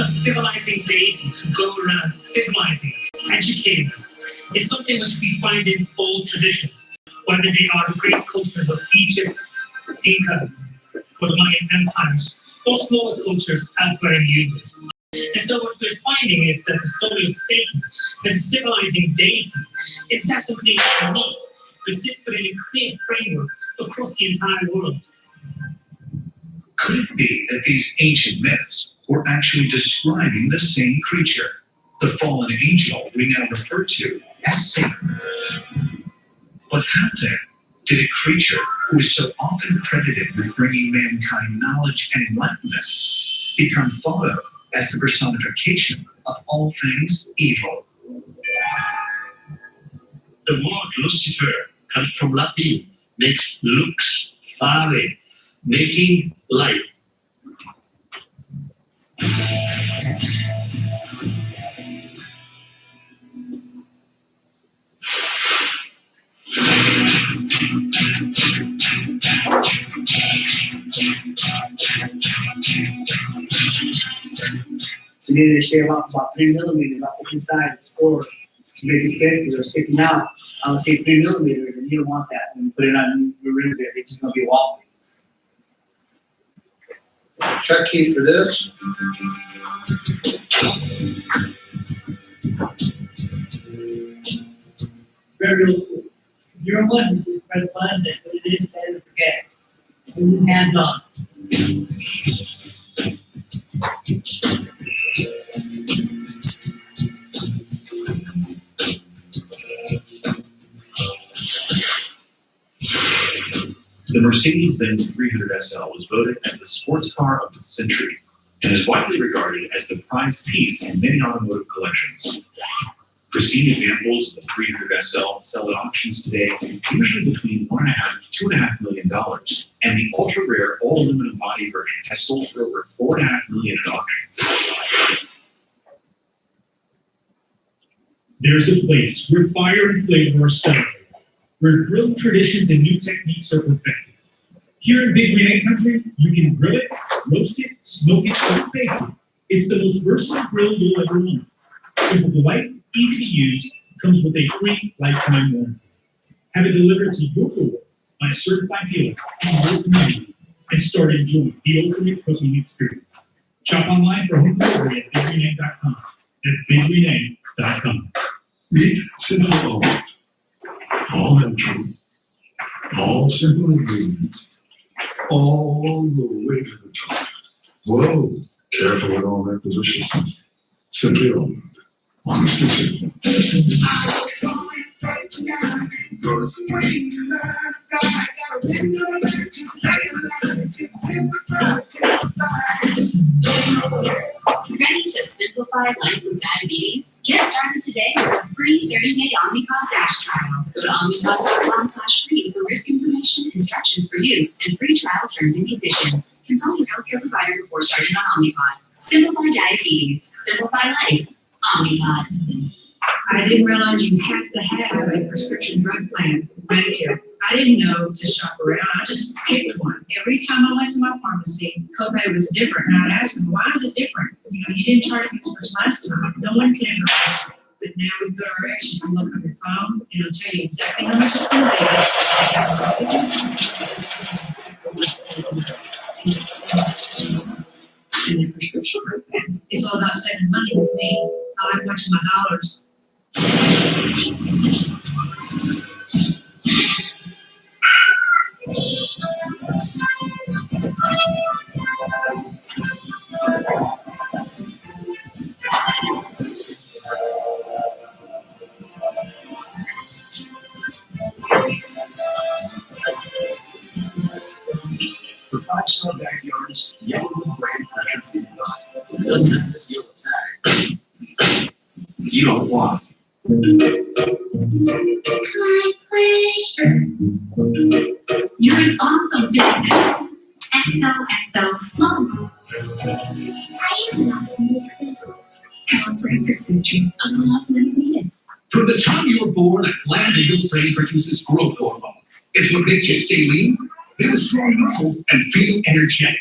Civilizing deities who go around civilizing, educating us, is something which we find in old traditions, whether they are the great cultures of Egypt, Inca, or the Mayan empires, or smaller cultures elsewhere in the universe. And so what we're finding is that the story of Satan as a civilizing deity is definitely unique, but sits within a clear framework across the entire world. Could it be that these ancient myths were actually describing the same creature, the fallen angel we now refer to as Satan? But how then did a creature who is so often credited with bringing mankind knowledge and enlightenment become thought of as the personification of all things evil? The word Lucifer comes from Latin, makes lux fare, making light. You need to shave off about 3 millimeters off the inside or to make it fit because they're sticking out. I would say 3 millimeters, and you don't want that. When you put it on your rim bit, it's just gonna be wobbly. Check key for this. Very old school. You're one who try to find it, but it is better to forget. So you hands on. The Mercedes-Benz 300 SL was voted as the sports car of the century and is widely regarded as the prized piece in many automotive collections. Pristine examples of the 300 SL sell at auctions today, usually between $1.5 to $2.5 million, and the ultra-rare all-aluminum body version has sold for over $4.5 million at auction. There's a place where fire and flavor are celebrated, where grilled traditions and new techniques are perfected. Here in Big Green Egg Country, you can grill it, roast it, smoke it, or bake it. It's the most versatile grill you'll ever want. Simple to light, easy to use, comes with a free lifetime warranty. Have it delivered to your door by a certified dealer in your community and start enjoying the ultimate cooking experience. Shop online for home delivery at biggreenegg.com. That's biggreenegg.com. Meet Simple Almonds. All natural, all simple ingredients, all the way to the top. Whoa, careful with all that deliciousness. Simply Almond. Honestly simple. Ready to simplify life with diabetes? Get started today with a free 30-day Omnipod DASH trial. Go to omnipod.com/free for risk information, instructions for use, and free trial terms and conditions. Consult your healthcare provider before starting on Omnipod. Simplify diabetes. Simplify life. Omnipod. I didn't realize you have to have a prescription drug plan with Medicare. I didn't know to shop around. I just picked one. Every time I went to my pharmacy, copay was different. And I'd ask them, why is it different? You know, you didn't charge me as much last time. No one can ever ask me. But now with GoodRx, you can look on your phone and it'll tell you exactly how much it's going to be. And your prescription drug plan. It's all about saving money with me. I like watching my dollars. For 5-star backyards, Yellow brand pressure treated line doesn't have this yellow tag. You don't want. You're an awesome physicist. XOXO Mom. I am an awesome physicist. Countless Christmas trees unlocked when needed. From the time you were born, a gland in your brain produces growth hormone. It's what makes you stay lean, build strong muscles, and feel energetic.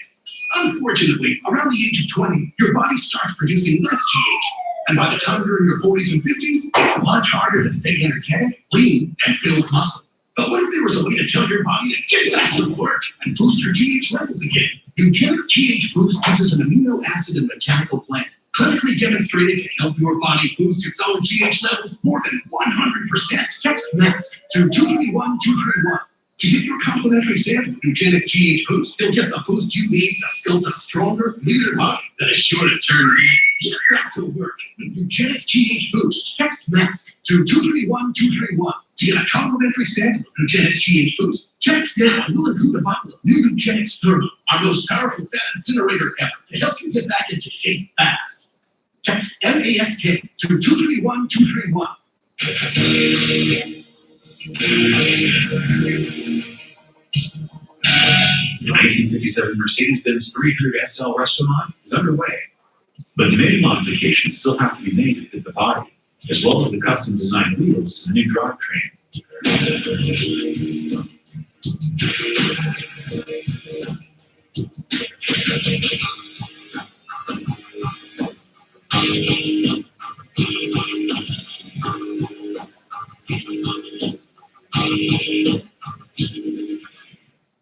Unfortunately, around the age of 20, your body starts producing less GH. And by the time you're in your 40s and 50s, it's much harder to stay energetic, lean, and build muscle. But what if there was a way to tell your body to get back to work and boost your GH levels again? Eugenics GH Boost uses an amino acid and mechanical plant, clinically demonstrated to help your body boost its own GH levels more than 100%. Text MASK to 231231. To get your complimentary sample of Eugenics GH Boost, you'll get the boost you need to build a stronger, leaner body that is sure to turn your get back to work with Eugenics GH Boost. Text MASK to 231231 to get a complimentary sample of Eugenics GH Boost. Text now and we'll include a bottle of new Eugenics Thermal, our most powerful fat incinerator ever, to help you get back into shape fast. Text MASK to 231231. The 1957 Mercedes-Benz 300 SL Restaurant is underway, but many modifications still have to be made to fit the body, as well as the custom-designed wheels to the new drivetrain.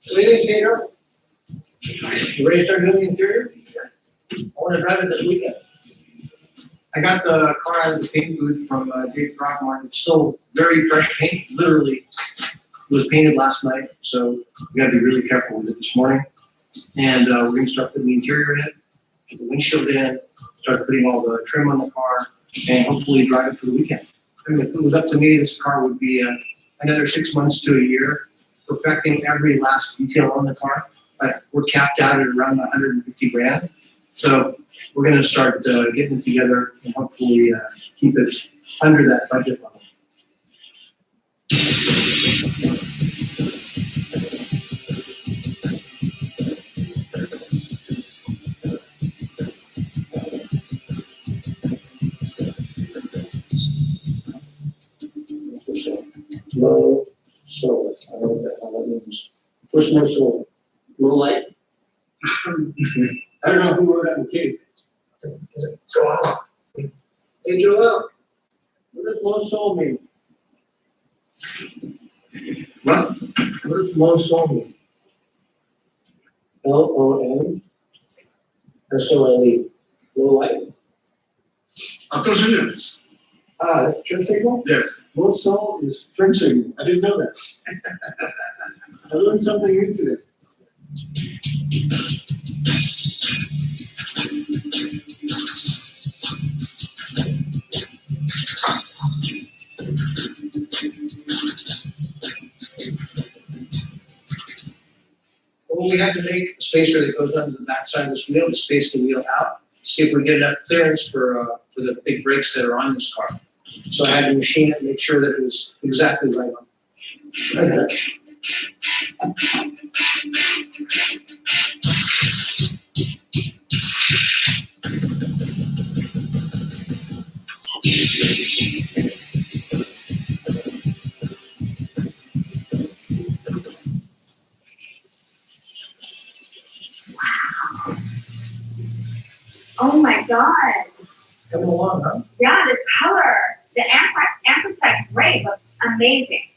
What do you think, Peter? You ready to start doing the interior? I wanna drive it this weekend. I got the car out of the paint booth from Dave Throckmorton. It's still very fresh paint, literally was painted last night, so we gotta be really careful with it this morning. And we're gonna start putting the interior in, put the windshield in, start putting all the trim on the car, and hopefully drive it for the weekend. I mean, if it was up to me, this car would be another 6 months to a year, perfecting every last detail on the car. But we're capped out at around 150 grand. So we're gonna start getting it together and hopefully keep it under that budget level. Low soul, I don't know what the hell that means. What's no soul? Low light? I don't know who wrote that in the cave. Joel. Hey Joel, what does low soul mean? What? What does low soul mean? LON SOLE. Low light? Señores. Ah, that's turn signal? Yes. Low soul is turn signal. I didn't know that. I learned something new today. Well, we have to make a spacer that goes under the backside of this wheel to space the wheel out. See if we get enough clearance for the big brakes that are on this car. So I had to machine it, make sure that it was exactly right on. Oh my God. Coming along, huh? Yeah, the color, the anthracite gray looks amazing.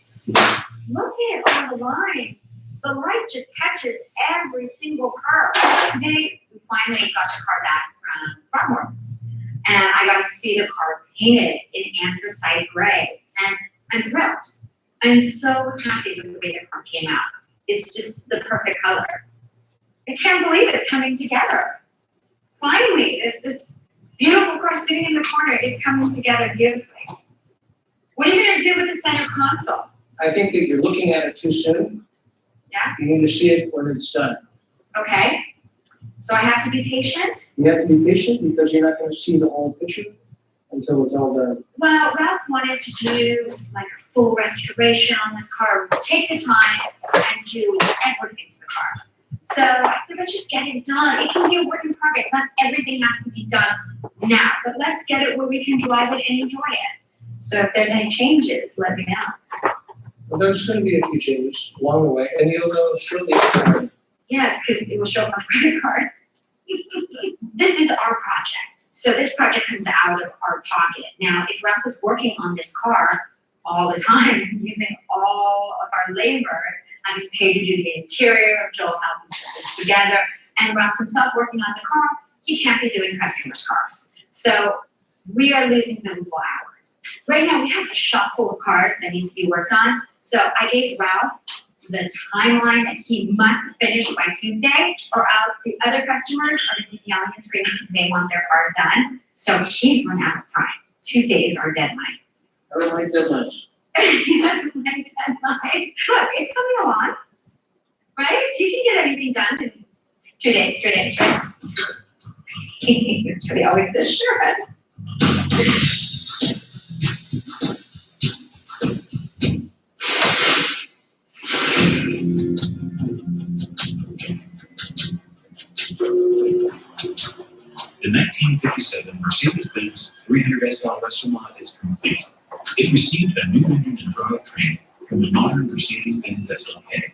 Look at all the lines. The light just catches every single curve. Today, we finally got the car back from Throckmorton's, and I got to see the car painted in anthracite gray, and I'm thrilled. I'm so happy with the way the car came out. It's just the perfect color. I can't believe it's coming together. Finally, this beautiful car sitting in the corner is coming together beautifully. What are you going to do with the center console? I think that you're looking at it too soon. Yeah. You need to see it when it's done. Okay. So I have to be patient? You have to be patient because you're not going to see the whole picture until it's all done. Well, Ralph wanted to do like a full restoration on this car. Take the time and do everything to the car. So I said, let's just get it done. It can be a work in progress. Not everything has to be done now, but let's get it where we can drive it and enjoy it. So if there's any changes, let me know. Well, there's going to be a few changes along the way, and you'll know shortly after. Yes, because it will show up on my credit card. this is our project. So this project comes out of our pocket. Now, if Ralph was working on this car all the time, using all of our labor, having paid to do the interior, Joel helping put this together, and Ralph himself working on the car, he can't be doing customers' cars. So we are losing valuable hours. Right now, we have a shop full of cars that need to be worked on. So I gave Ralph the timeline that he must finish by Tuesday, or else the other customers are gonna be yelling and screaming because they want their cars done. So he's run out of time. Tuesday is our deadline. I don't like that He doesn't like deadline. Look, it's coming along, right? You can get anything done in 2 days, 3 days, right? So he always says, sure. The 1957 Mercedes-Benz 300 SL Restaurant is complete. It received a new engine and drivetrain from the modern Mercedes-Benz SLK.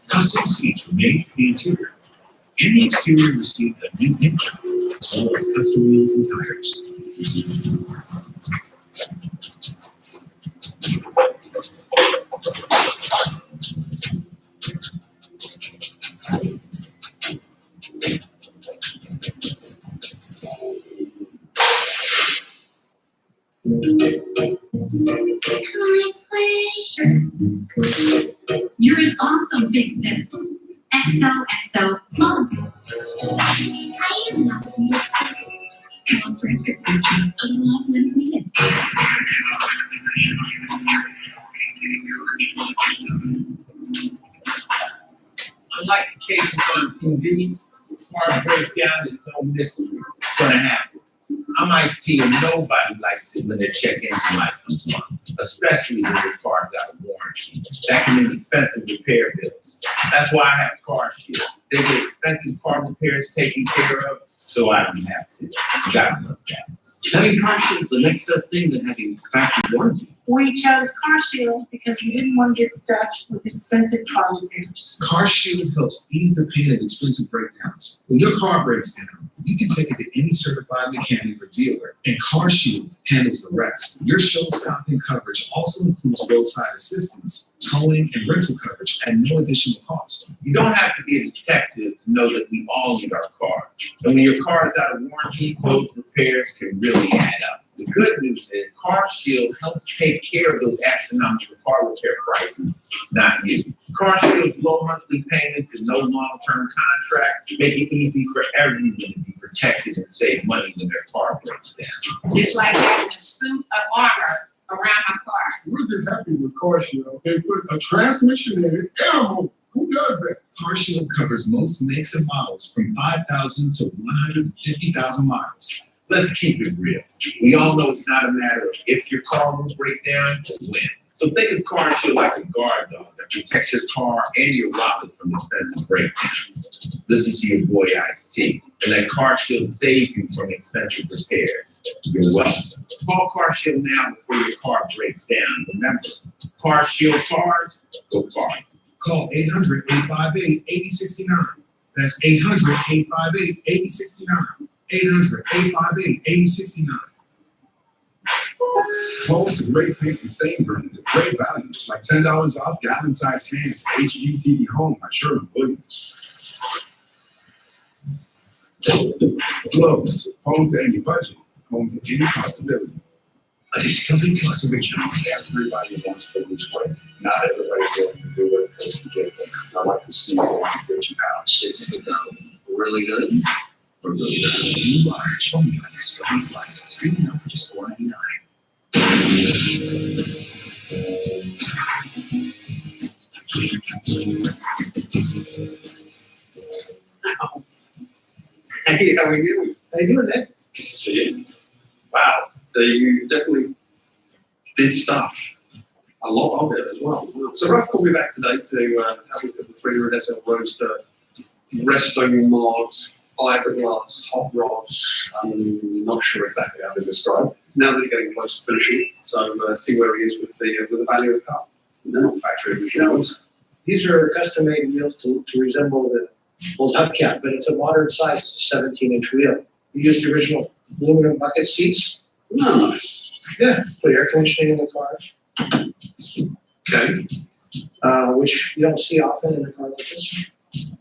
Custom seats were made for the interior, and the exterior received a new engine, as well as custom wheels and tires. You're an awesome big sis. XOXO Mom. I am not sweet sis. Mom's first Christmas trees. I love when it's needed. Unlike the cases on TV, car breakdown is no mystery. It's gonna happen. I'm Ice-T and nobody likes it when their check engine light comes on, especially when your car's out of warranty. That can mean expensive repair bills. That's why I have Car Shield. They get expensive car repairs taken care of, so I don't have to. You gotta love that. Having Car Shield is the next best thing than having factory warranty. We chose Car Shield because we didn't want to get stuck with expensive car repairs. Car Shield helps ease the pain of expensive breakdowns. When your car breaks down, you can take it to any certified mechanic or dealer, and Car Shield handles the rest. Your show-stopping coverage also includes roadside assistance, towing, and rental coverage at no additional cost. You don't have to be a detective to know that we all need our car. And when your car is out of warranty, those repairs can really add up. The good news is Car Shield helps take care of those astronomical car repair prices, not you. Car Shield's low monthly payments and no long-term contracts make it easy for everyone to be protected and save money when their car breaks down. It's like having a suit of armor around my car. We're just happy with Car Shield. They put a transmission in it and a motor. Who does that? Car Shield covers most makes and models from 5,000 to 150,000 miles. Let's keep it real. We all know it's not a matter of if your car will break down, but when. So think of Car Shield like a guard dog that protects your car and your wallet from expensive breakdown. Listen to your boy Ice-T and let Car Shield save you from expensive repairs. You're welcome. Call Car Shield now before your car breaks down. Remember, Car Shield cars go far. Call 800-858-8069. That's 800-858-8069. 800-858-8069. Homes with great paint and stain brands at great values, like $10 off gallon-sized cans for HGTV Home by Sherwin-Williams. Lowe's, home to any budget, home to any possibility. A Discovery Plus original. Everybody wants to lose weight. Not everybody's willing to do what it takes to get there. I like to see you go 50 pounds. Is it really good? Or really good? New large formula Discovery Plus, streaming out for just $4.99. Hey, how are you? How you doing, Nick? Good to see you. Wow, you definitely did stuff. A lot of it as well. So Ralph called me back today to have a look at the 300 SL Roadster, resto mods, fiberglass, hot rods. I'm not sure exactly how to describe. Now that you're getting close to finishing, so see where he is with the value of the car. No factory machines. These are custom-made wheels to resemble the old hubcap, but it's a modern size, it's a 17-inch wheel. We used the original aluminum bucket seats. Nice. Yeah, put air conditioning in the car, Okay. which you don't see often in a car like this.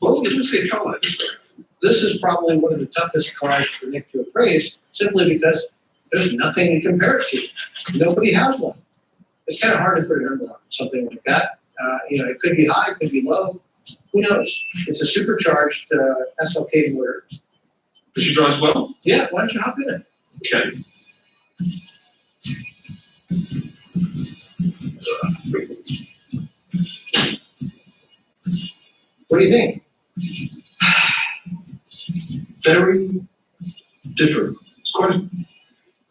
Well, you don't see a car like this very often. This is probably one of the toughest cars for Nick to appraise, simply because there's nothing to compare it to. Nobody has one. It's kind of hard to put a number on something like that. It could be high, it could be low. Who knows? It's a supercharged SLK motor. But she drives well. Yeah, why don't you hop in it? Okay. What do you think? Very different. It's quite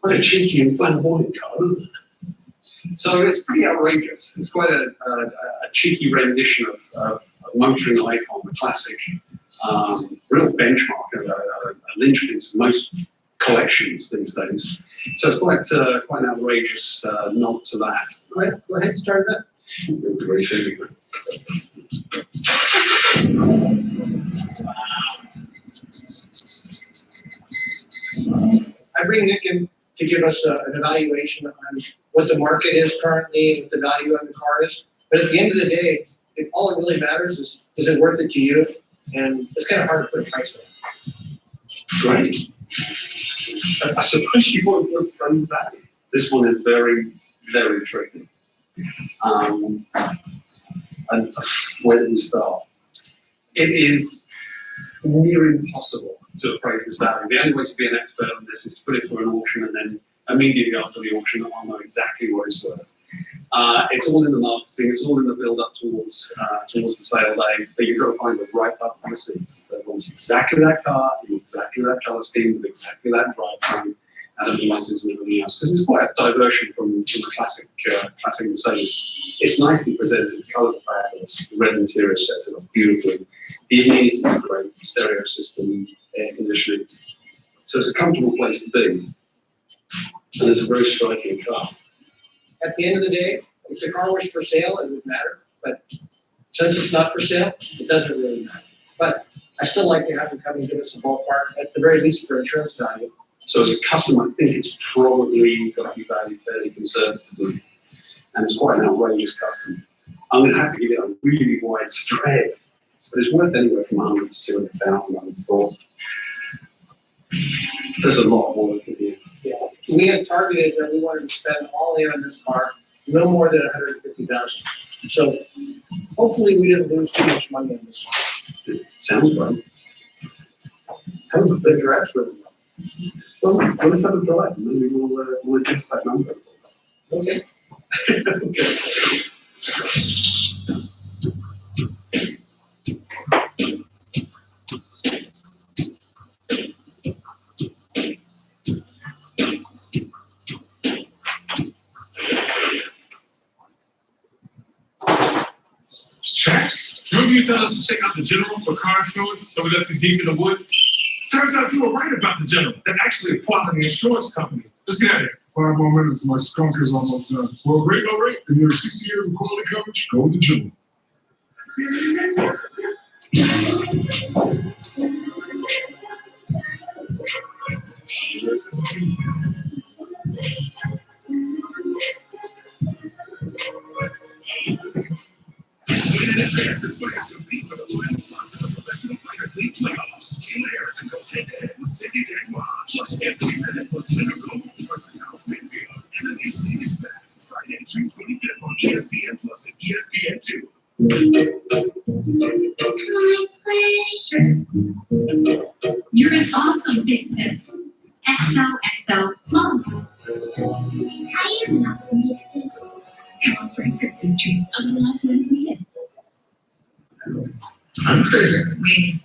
a cheeky and flamboyant car, isn't it? So it's pretty outrageous. It's quite a cheeky rendition of motoring like on the classic, real benchmark and a linchpin to most collections these days. So it's quite an outrageous nod to that. Go ahead and start that. Very feeling. I bring Nick in to give us an evaluation on what the market is currently, what the value of the car is. But at the end of the day, all it really matters is it worth it to you? And it's kind of hard to put a price on it. Great. I suppose you won't look from that. This one is very, very tricky. And where do we start? It is near impossible to appraise this value. The only way to be an expert on this is to put it through an auction and then immediately after the auction, I'll know exactly what it's worth. It's all in the marketing, it's all in the build up towards the sale day, but you've got to find the right up on the seat that wants exactly that car, in exactly that colour scheme, with exactly that drivetrain, and the lenses and everything else. Because it's quite a diversion from the classic Mercedes. It's nicely presented, the colours are fabulous, the red interior sets it up beautifully. The amenities are great, the stereo system, air conditioning. So it's a comfortable place to be. And it's a very striking car. At the end of the day, if the car was for sale, it would matter. But since it's not for sale, it doesn't really matter. But I still like to have them come and give us a ballpark, at the very least for insurance value. So as a customer, I think it's probably got to be valued fairly conservatively. And it's quite an outrageous custom. I'm going to have to give it a really wide spread, but it's worth anywhere from 100 to 200,000, I would have thought. There's a lot more we can do. Yeah. We have targeted that we wanted to spend all in on this car, no more than 150,000. So hopefully we didn't lose too much money on this one. Sounds right. Have a good dress with Well, let's have a drive, and then we'll adjust that number. Okay. Okay. Check. Remember you told us to check out the General for car insurance so we left you deep in the woods? Turns out you were right about the General. They're actually a quality insurance company. Let's get out of here. 5 more minutes, my skunk is almost done. Well, great, all right. And you're 60 years of quality coverage, go with the General. In advance is players compete for the final slots of the Professional Fighters League playoffs. Jim Harrison goes head-to-head with Cindy Danjois. Plus, Anthony Pettis was Leonard Gold versus House Mayfield. And the next league is back Friday, June 25th on ESPN Plus and ESPN2. You're an awesome big sis. XOXO Moms. I am an awesome big sis. Come on, friends, Christmas trees. I'm gonna love them to you. I'm crazy. Wings.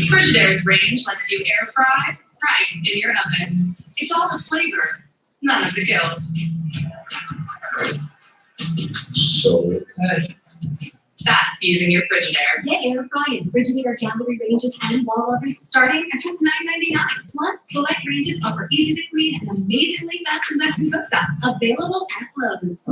Frigidaire's range lets you air fry right in your oven. It's all the flavor, none of the guilt. So, That's using your Frigidaire. Get air fry in Frigidaire gallery ranges and wall ovens starting at just $9.99. Plus, select ranges offer easy to clean and amazingly fast conducting cooktops available at Lowe's.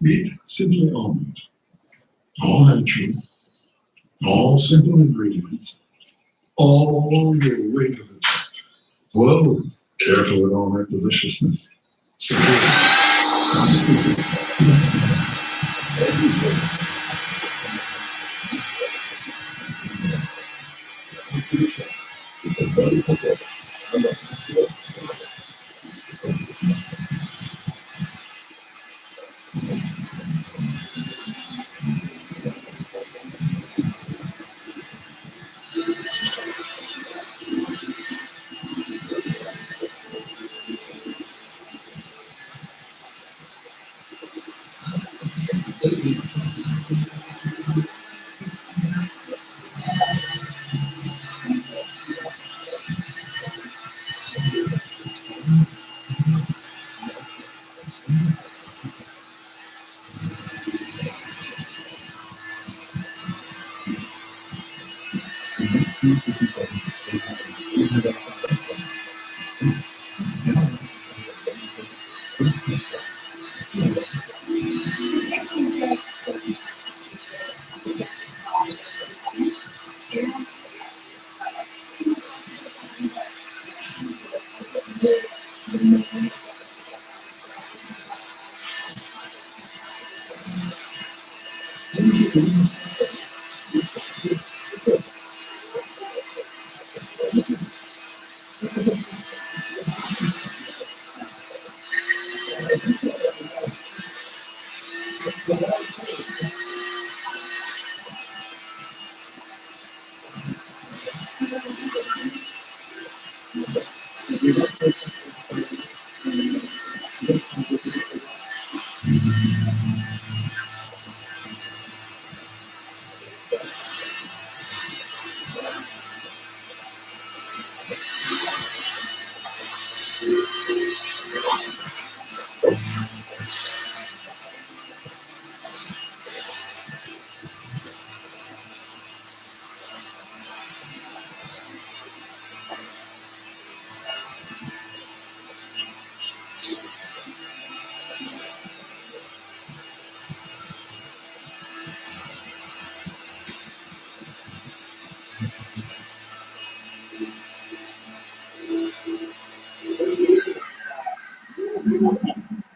Meet Simply Almond. All natural, all simple ingredients, all the way to the top. Whoa, careful with all that deliciousness.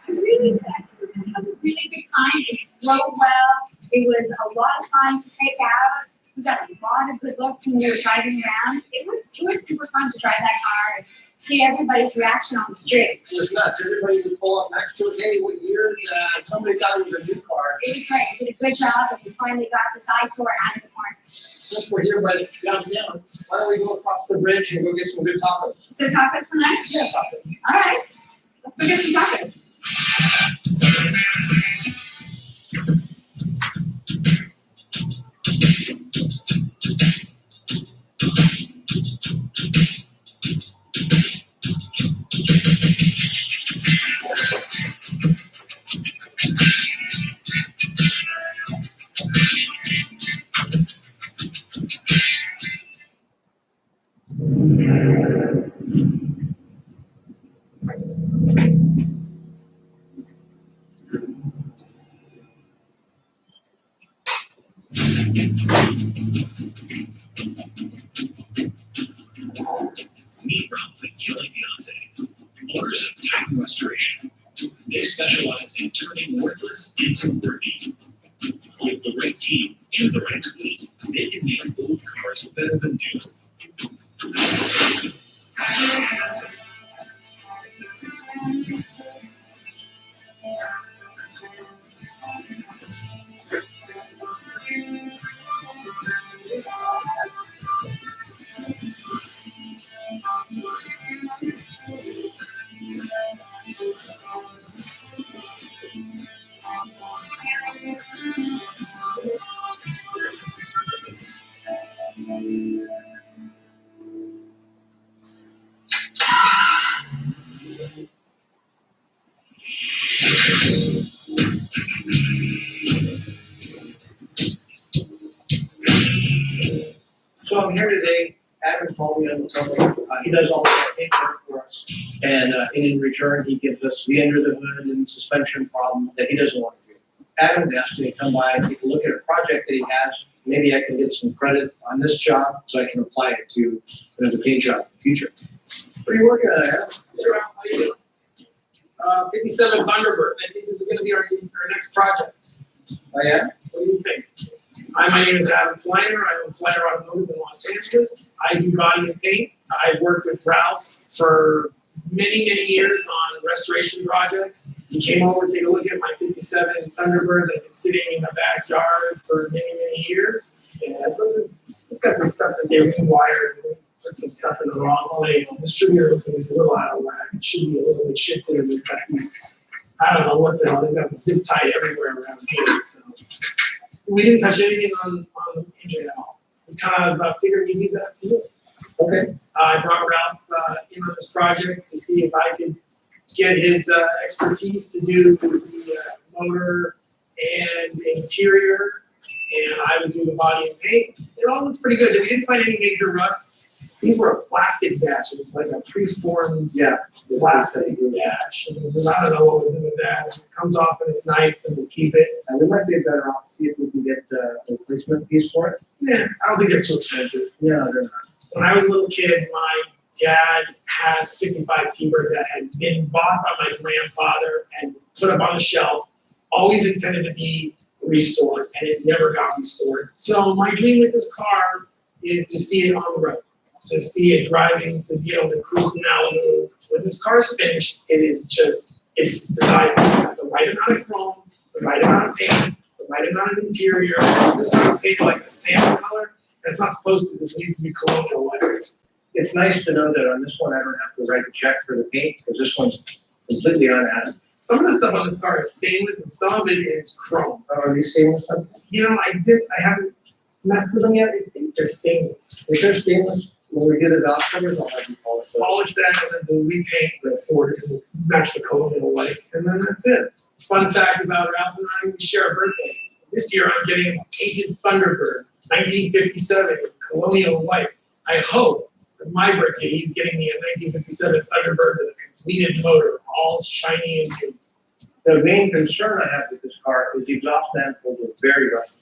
Really good. I had a really good time. It flowed well. It was a lot of fun to take out. We got a lot of good looks when we were driving around. It was super fun to drive that car and see everybody's reaction on the street. It was nuts. Everybody would pull up next to us. Hey, what years? Somebody thought it was a new car. It was great. We did a good job and we finally got the eyesore out of the corner. Since we're here by downtown, why don't we go across the bridge and go get some good tacos? So tacos for lunch? Yeah, tacos. All right. Let's go get some tacos. Meet Ralph and Kelly Beyonce, owners of Titan Restoration. They specialize in turning worthless into worthy. With the right team and the right tools, they can make old cars better than new. Adam called me on the telephone. He does all the paperwork for us. And in return, he gives us the under the hood and suspension problem that he doesn't want to do. Adam asked me to come by and take a look at a project that he has. Maybe I can get some credit on this job so I can apply it to the paint job in the future. What are you working on, Adam? Hey, Ralph, how you doing? 57 Thunderbird, I think this is gonna be our next project. Oh, yeah? What do you think? Hi, my name is Adam Fleiner. I own Fleiner Automotive in Los Angeles. I do body and paint. I've worked with Ralph for many, many years on restoration projects. He came over to take a look at my 57 Thunderbird that's been sitting in the backyard for many, many years. And so it's got some stuff that they rewired and put some stuff in the wrong place. The distributor looks like it's a little out of whack. It should be a little bit shifted in the back. I don't know what the hell, they've got the zip tie everywhere around here, so. We didn't touch anything on the engine at all. We kind of figured we need that to do. Okay. I brought Ralph in on this project to see if I could get his expertise to do the motor and interior, and I would do the body and paint. It all looks pretty good. We didn't find any major rusts. These were a plastic dash. It was like a preformed plastic dash. And I don't know what we'll do with that. If it comes off and it's nice, then we'll keep it. And we might be better off to see if we can get a replacement piece for it. Yeah, I don't think they're too expensive. Yeah, they're not. When I was a little kid, my dad had a 55 T-Bird that had been bought by my grandfather and put up on the shelf, always intended to be restored, and it never got restored. So my dream with this car is to see it on the road, to see it driving, to be able to cruise in Malibu. When this car is finished, it is just, it's designed with the right amount of chrome, the right amount of paint, the right amount of interior. This car is painted like a salmon color. That's not supposed to, this needs to be colonial white. It's nice to know that on this one, I don't have to write a check for the paint, because this one's completely unadded. Some of the stuff on this car is stainless and some of it is chrome. Oh, are these stainless something? You know, I haven't messed with them yet. I think they're stainless. If they're stainless, when we do the valve covers, I'll have you polish those. Polish that and then we'll repaint the Ford to match the colonial white. And then that's it. Fun fact about Ralph and I, we share a birthday. This year I'm getting a painted Thunderbird, 1957, colonial white. I hope for my birthday he's getting me a 1957 Thunderbird with a completed motor, all shiny and new. The main concern I have with this car is the exhaust manifolds are very rusty.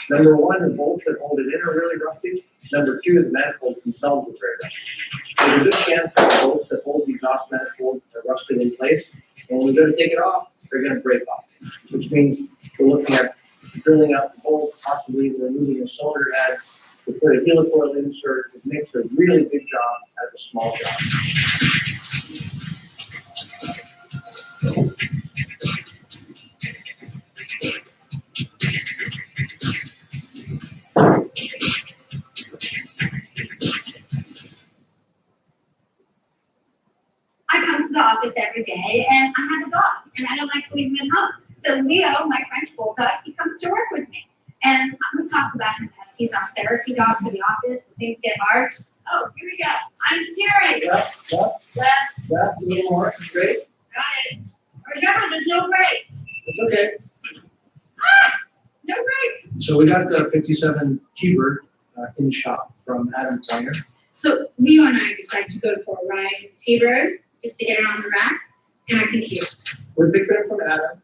Number one, the bolts that hold it in are really rusty. Number two, the manifolds themselves are very rusty. There's a good chance that the bolts that hold the exhaust manifold are rusted in place, and when we go to take it off, they're gonna break off, which means we're looking at drilling out the bolts, possibly removing a cylinder head, to put a helicoil insert. It makes a really big job out of a small job. I come to the office every day and I have a dog and I don't like to leave him at home. So Leo, my French bulldog, he comes to work with me. And we talk about him as he's our therapy dog for the office. When things get hard. Oh, here we go. I'm steering. Left. A little more, great. Got it. Remember, there's no brakes. It's okay. No brakes. So we got the 57 T-Bird in the shop from Adam Fleiner. So Leo and I decided to go for a ride with T-Bird just to get it on the rack. And I think he was. We picked it up from Adam.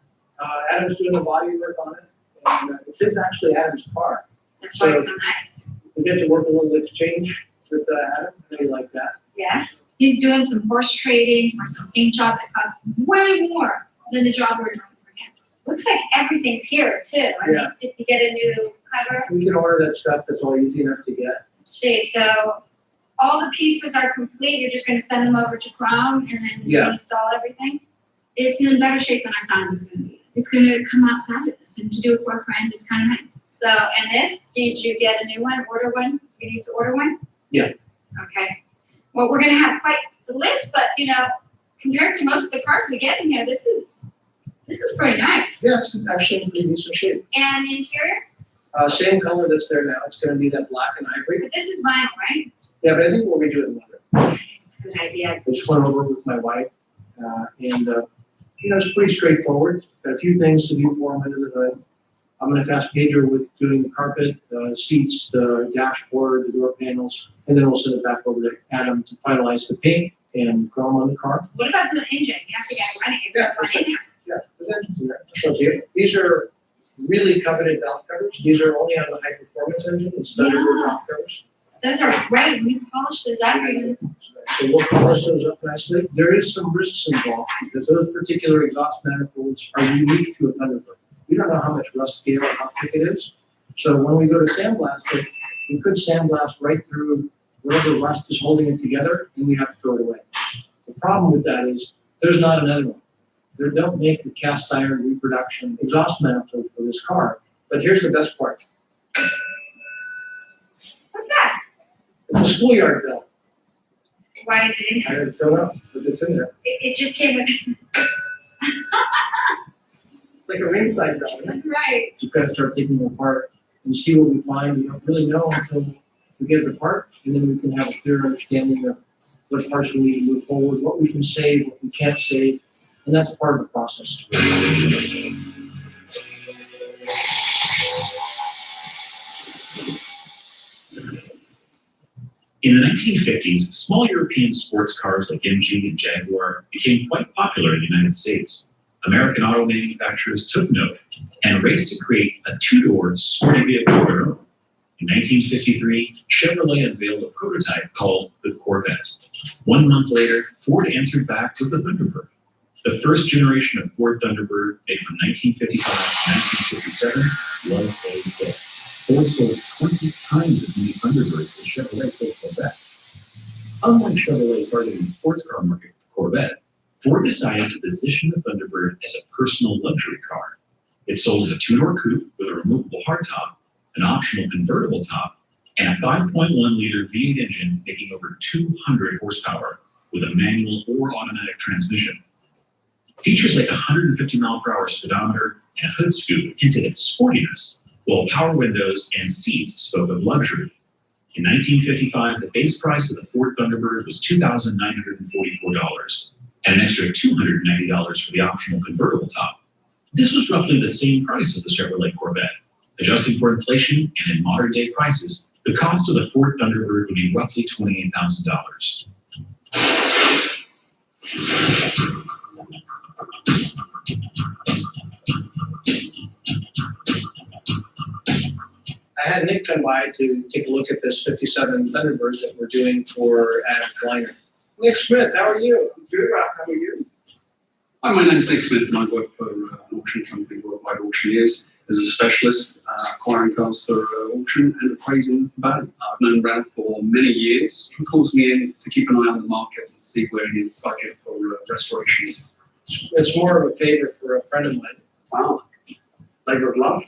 Adam's doing the body work on it. And it is actually Adam's car. That's why it's so nice. We get to work a little exchange with Adam. I really like that. Yes. He's doing some horse trading for some paint job that costs way more than the job we're doing for him. Looks like everything's here too. I mean, did you get a new cover? We can order that stuff. That's all easy enough to get. See, so all the pieces are complete. You're just gonna send them over to Chrome and then Yeah. install everything. It's in better shape than I thought it was gonna be. It's gonna come out fabulous, and to do it for a friend is kind of nice. So, and this, did you get a new one, order one? You need to order one? Yeah. Okay. Well, we're gonna have quite the list, but you know, compared to most of the cars we get in here, this is pretty nice. Yeah, it's actually in pretty decent shape. And the interior? Same color that's there now. It's gonna be that black and ivory. But this is vinyl, right? Yeah, but I think we'll redo it in leather. It's a good idea. I just went over with my wife, and you know, it's pretty straightforward. Got a few things to do for him under the hood. I'm gonna task Pedro with doing the carpet, seats, the dashboard, the door panels, and then we'll send it back over to Adam to finalize the paint and chrome on the car. What about the engine? You have to get it running, is there one in there? Yeah, but then, I'll show it to you. These are really coveted valve covers. These are only on the high performance engine, it's Thunderbird valve covers. Those are great, when you polish those up, you So we'll polish those up nicely. There is some risks involved because those particular exhaust manifolds are unique to a Thunderbird. We don't know how much rust scale or how thick it is. So when we go to sandblast it, we could sandblast right through whatever rust is holding it together and we have to throw it away. The problem with that is there's not another one. They don't make the cast iron reproduction exhaust manifold for this car. But here's the best part. what's that? It's a schoolyard bell. Why is it in I there? had to fill it up, but it's in there. It just came with, It's like a ringside bell. Right? that's right. You gotta start taking them apart and see what we find. We don't really know until we get it apart, and then we can have a clear understanding of what parts we need to move forward, what we can save, what we can't save, and that's part of the process. In the 1950s, small European sports cars like MG and Jaguar became quite popular in the United States. American auto manufacturers took note and raced to create a two-door sporty vehicle of their own. In 1953, Chevrolet unveiled a prototype called the Corvette. 1 month later, Ford answered back with the Thunderbird. The first generation of Ford Thunderbird, made from 1955 to 1957, was a hit. Ford sold 20 times as many Thunderbirds as Chevrolet sold Corvette. Unlike Chevrolet's targeting sports car market Corvette, Ford decided to position the Thunderbird as a personal luxury car. It sold as a two-door coupe with a removable hardtop, an optional convertible top, and a 5.1-liter V8 engine making over 200 horsepower with a manual or automatic transmission. Features like a 150-mile-per-hour speedometer and a hood scoop hinted at sportiness, while power windows and seats spoke of luxury. In 1955, the base price of the Ford Thunderbird was $2,944, and an extra $290 for the optional convertible top. This was roughly the same price as the Chevrolet Corvette. Adjusting for inflation and in modern-day prices, the cost of the Ford Thunderbird would be roughly $28,000. I had Nick come by to take a look at this 57 Thunderbird that we're doing for Adam Kleiner. Nick Smith, how are you? Good, Rob. How are you? Hi, my name's Nick Smith and I work for an auction company, Worldwide Auctioneers, as a specialist acquiring cars for auction and appraising value. I've known Brad for many years. He calls me in to keep an eye on the market and see where his budget for restoration is. It's more of a favor for a friend of mine. Wow. Labor of love.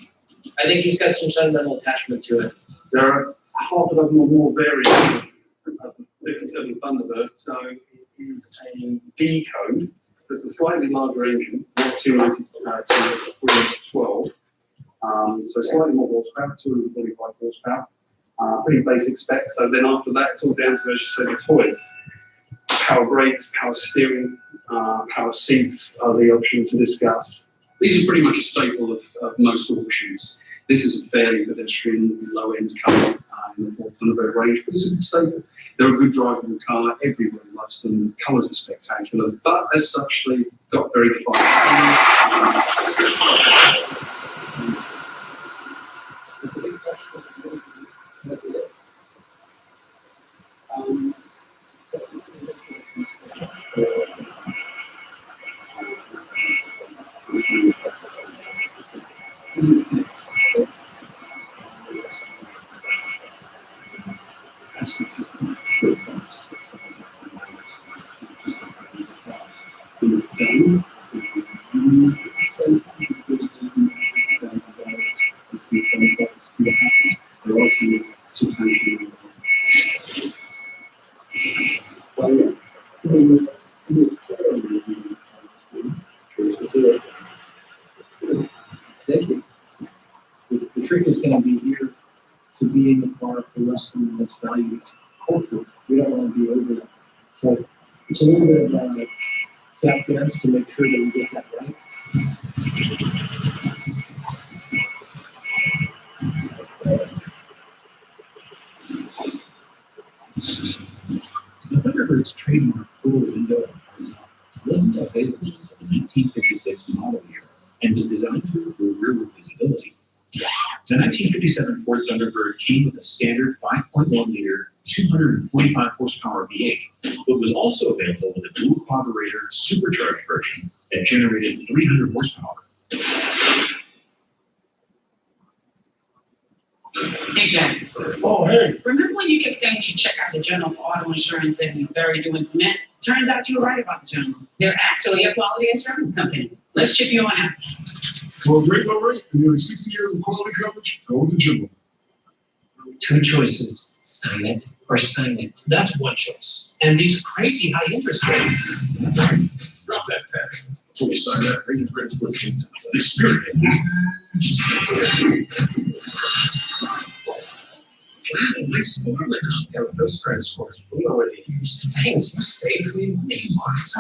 I think he's got some sentimental attachment to it. There are half a dozen or more variants of the 57 Thunderbird, so it is a D code. There's a slightly larger engine, not 290 to 312. So slightly more horsepower, 245 horsepower. Pretty basic specs. So then after that, it's all down to, as you say, the toys. Power brakes, power steering, power seats are the option to discuss. These are pretty much a staple of most auctions. This is a fairly pedestrian, low-end car in the Ford Thunderbird range, but it's a good staple. They're a good drivable car. Everyone loves them. The colours are spectacular, but as such, they've got very defined. Thank you. The trick is gonna be here to be in the car for less than what's valued. Hopefully, we don't wanna be over that. So it's a little bit of tap dance to make sure that we get that right. Thunderbird's trademark full window and horizontal wasn't available until the 1956 model year and was designed to improve rearward visibility. The 1957 Ford Thunderbird came with a standard 5.1-liter, 245 horsepower V8, but was also available with a dual carburetor supercharged version that generated 300 horsepower. Hey, Jen. Oh, hey, Remember when you kept saying you should check out the General for auto insurance and you're very doing cement? Turns out you were right about the General. They're actually a quality insurance company. Let's chip you on out. well, great, all right. And nearly 60 years of quality coverage, go with the General. Two choices, sign it or sign it. That's one choice. And these crazy high interest rates. Drop that pen. Before you sign that, bring your credit score instantly. Experience. Nice smiling out there with those credit scores. We already used. Thanks, you saved me many months.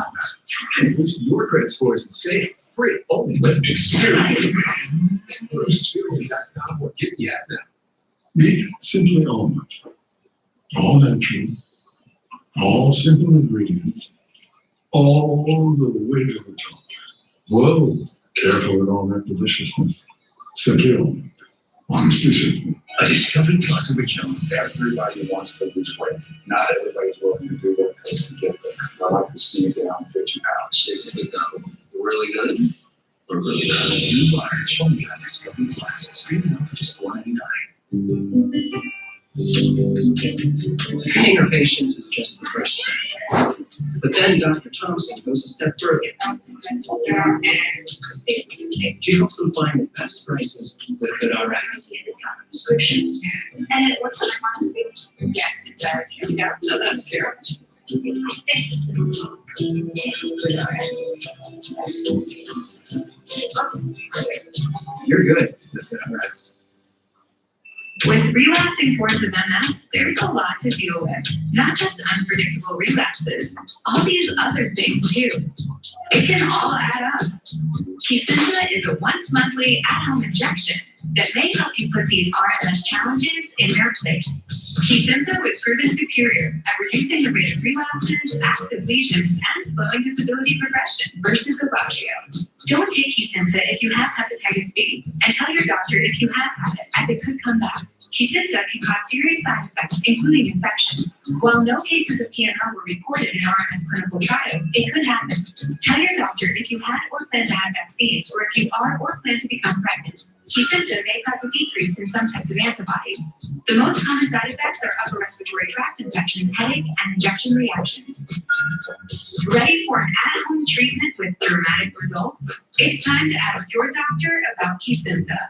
Try to boost your credit scores and save free only with Experience. Experience.com will get you at now. Meet Simply Almond. All natural, all simple ingredients, all the way to the top. Whoa, careful with all that deliciousness. Simply Almond. Honestly simple. A Discovery Plus original. Everybody wants to lose weight. Not everybody's willing to do what it takes to get there. I like to see you down 50 pounds. Is it really good? Or really bad? New bars only on Discovery Plus. Streaming out for just $4.99. Treating our patients is just the first step. But then Dr. Thompson goes a step further. She helps them find the best prices with GoodRx. Prescriptions. And it works on my pharmacy. Yes, it does. Here we go. Now that's fair. You're good with GoodRx. With relapsing forms of MS, there's a lot to deal with. Not just unpredictable relapses, all these other things too. It can all add up. Kesimpta is a once-monthly at-home injection that may help you put these RMS challenges in their place. Kesimpta was proven superior at reducing the rate of relapses, active lesions, and slowing disability progression versus Aubagio. Don't take Kesimpta if you have hepatitis B, and tell your doctor if you have had it, as it could come back. Kesimpta can cause serious side effects, including infections. While no cases of PNR were reported in RMS clinical trials, it could happen. Tell your doctor if you had or plan to have vaccines, or if you are or plan to become pregnant. Kesimpta may cause a decrease in some types of antibodies. The most common side effects are upper respiratory tract infection, headache, and injection reactions. Ready for an at-home treatment with dramatic results? It's time to ask your doctor about Kesimpta.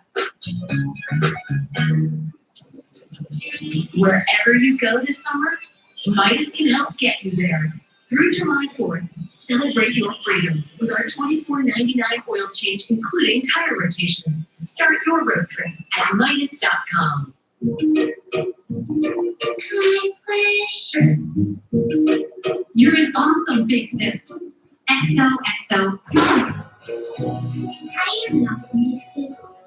Wherever you go this summer, Midas can help get you there. Through July 4th, celebrate your freedom with our $24.99 oil change, including tire rotation. Start your road trip at Midas.com. You're an awesome big sis. XOXO. How do you know some mixes?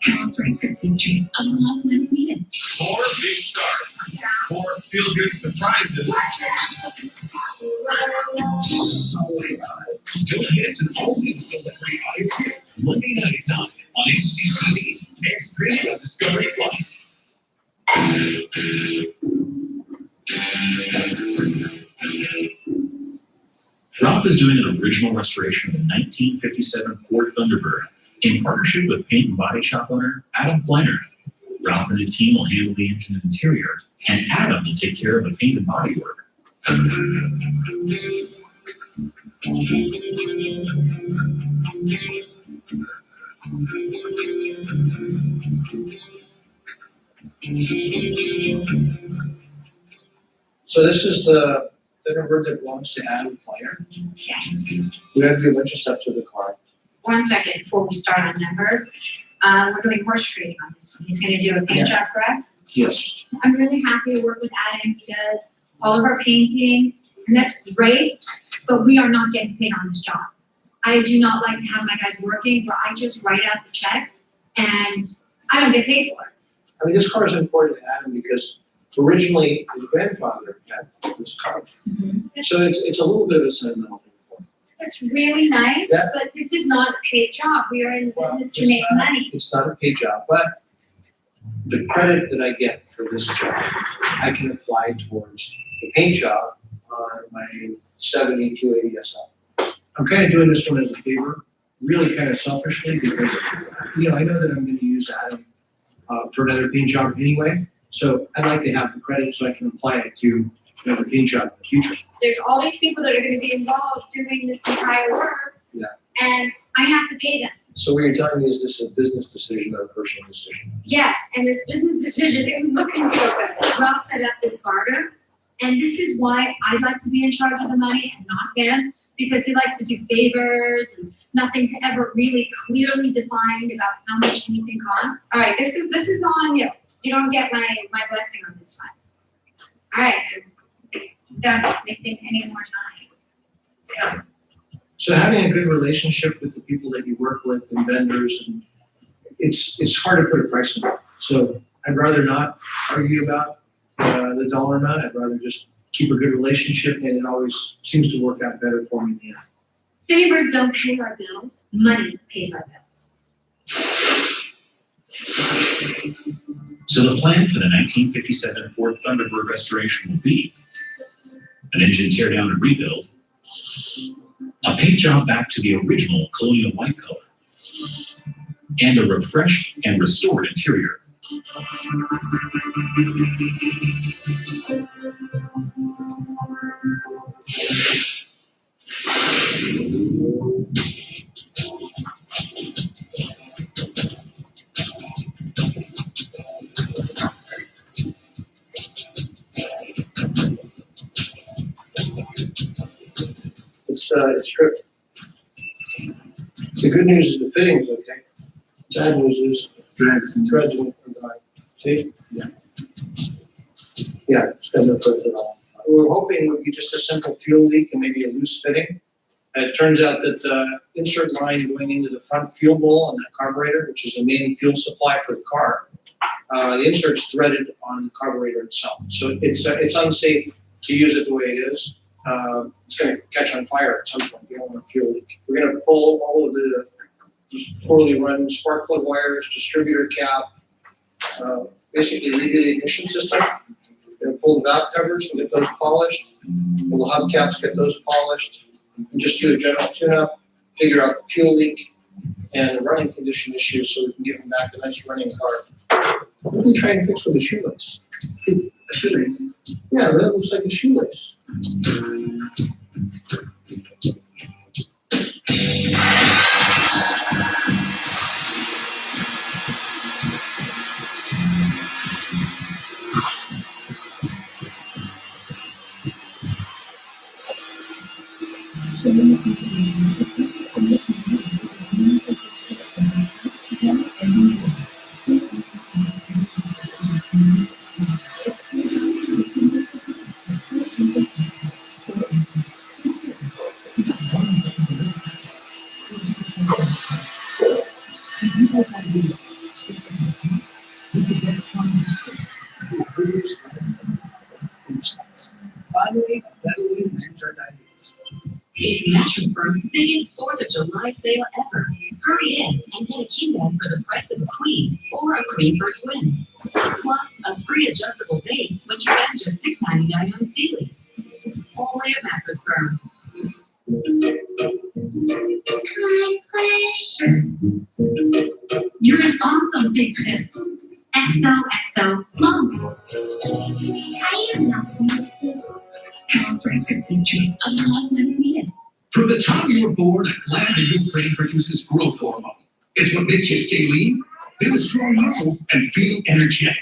God's Rice Krispies treats of love when it's needed. More big stars. More feel-good surprises. Don't miss an all-new Celebrity Audio Monday night at 9 on HGTV and streaming on Discovery Plus. Ralph is doing an original restoration of the 1957 Ford Thunderbird in partnership with paint and body shop owner Adam Flannery. Ralph and his team will handle the engine and interior, and Adam will take care of the paint and body work. So this is the Thunderbird that belongs to Adam Flannery. Yes. We have to do a bunch of stuff to the car. 1 second before we start on numbers. We're doing horse trading on this one. He's gonna do a paint job for us. Yes. I'm really happy to work with Adam. He does all of our painting, and that's great, but we are not getting paid on this job. I do not like to have my guys working where I just write out the checks and I don't get paid for it. I mean, this car is important to Adam because Originally, his grandfather had this card. So it's a little bit of a sentimental thing for me. That's really nice, Yeah. but this is not a paid job. We are in Well, business to make money. It's not a paid job, but the credit that I get for this job, I can apply towards the paint job on my 7280 SL. I'm kind of doing this one as a favor, really kind of selfishly, because, I know that I'm gonna use Adam for another paint job anyway. So I'd like to have the credit so I can apply it to another paint job in the future. There's all these people that are gonna be involved doing this entire work. Yeah. And I have to pay them. So what you're telling me is this a business decision or a personal decision? Yes, and this business decision, it look into it. Rob set up this barter, and this is why I like to be in charge of the money and not him, because he likes to do favors and nothing's ever really clearly defined about how much anything costs. All right, this is on you. You don't get my blessing on this one. All right, I'm done wasting any more time. So, So having a good relationship with the people that you work with and vendors, and it's hard to put a price on it. So I'd rather not argue about the dollar amount. I'd rather just keep a good relationship, and it always seems to work out better for me in the end. favors don't pay our bills, money pays our bills. So the plan for the 1957 Ford Thunderbird restoration will be an engine teardown and rebuild, a paint job back to the original colonial white color, and a refreshed and restored interior. It's stripped. The good news is the fitting is okay. Bad news is threads in it from behind. See? Yeah. Yeah, it's got no threads at all. We were hoping it would be just a simple fuel leak and maybe a loose fitting. It turns out that the insert line going into the front fuel bowl on that carburetor, which is the main fuel supply for the car, the insert's threaded on the carburetor itself. So it's unsafe to use it the way it is. It's going to catch on fire at some point. We don't want a fuel leak. We're going to pull all of the poorly run spark plug wires, distributor cap, basically redo the ignition system. We're going to pull the valve covers and get those polished. Pull the hubcaps, get those polished. And just do a general tune-up, figure out the fuel leak and the running condition issues so we can get them back a nice running car. What are we trying to fix with a shoelace? A shoelace? Yeah, that looks like a shoelace. Finally, readily enter diabetes. It's Mattress Firm's biggest 4th of July sale ever. Hurry in and get a king bed for the price of a queen or a queen for a twin. Plus, a free adjustable base when you spend just $6.99 on Sealy. Only at Mattress Firm. You're an awesome big sis. XOXO Mom. I am not sweet, sis. Tom's Rice Krispies treats a lot when it's needed. From the time you were born, a gland in your brain produces growth hormone. It's what makes you stay lean, build strong muscles, and feel energetic.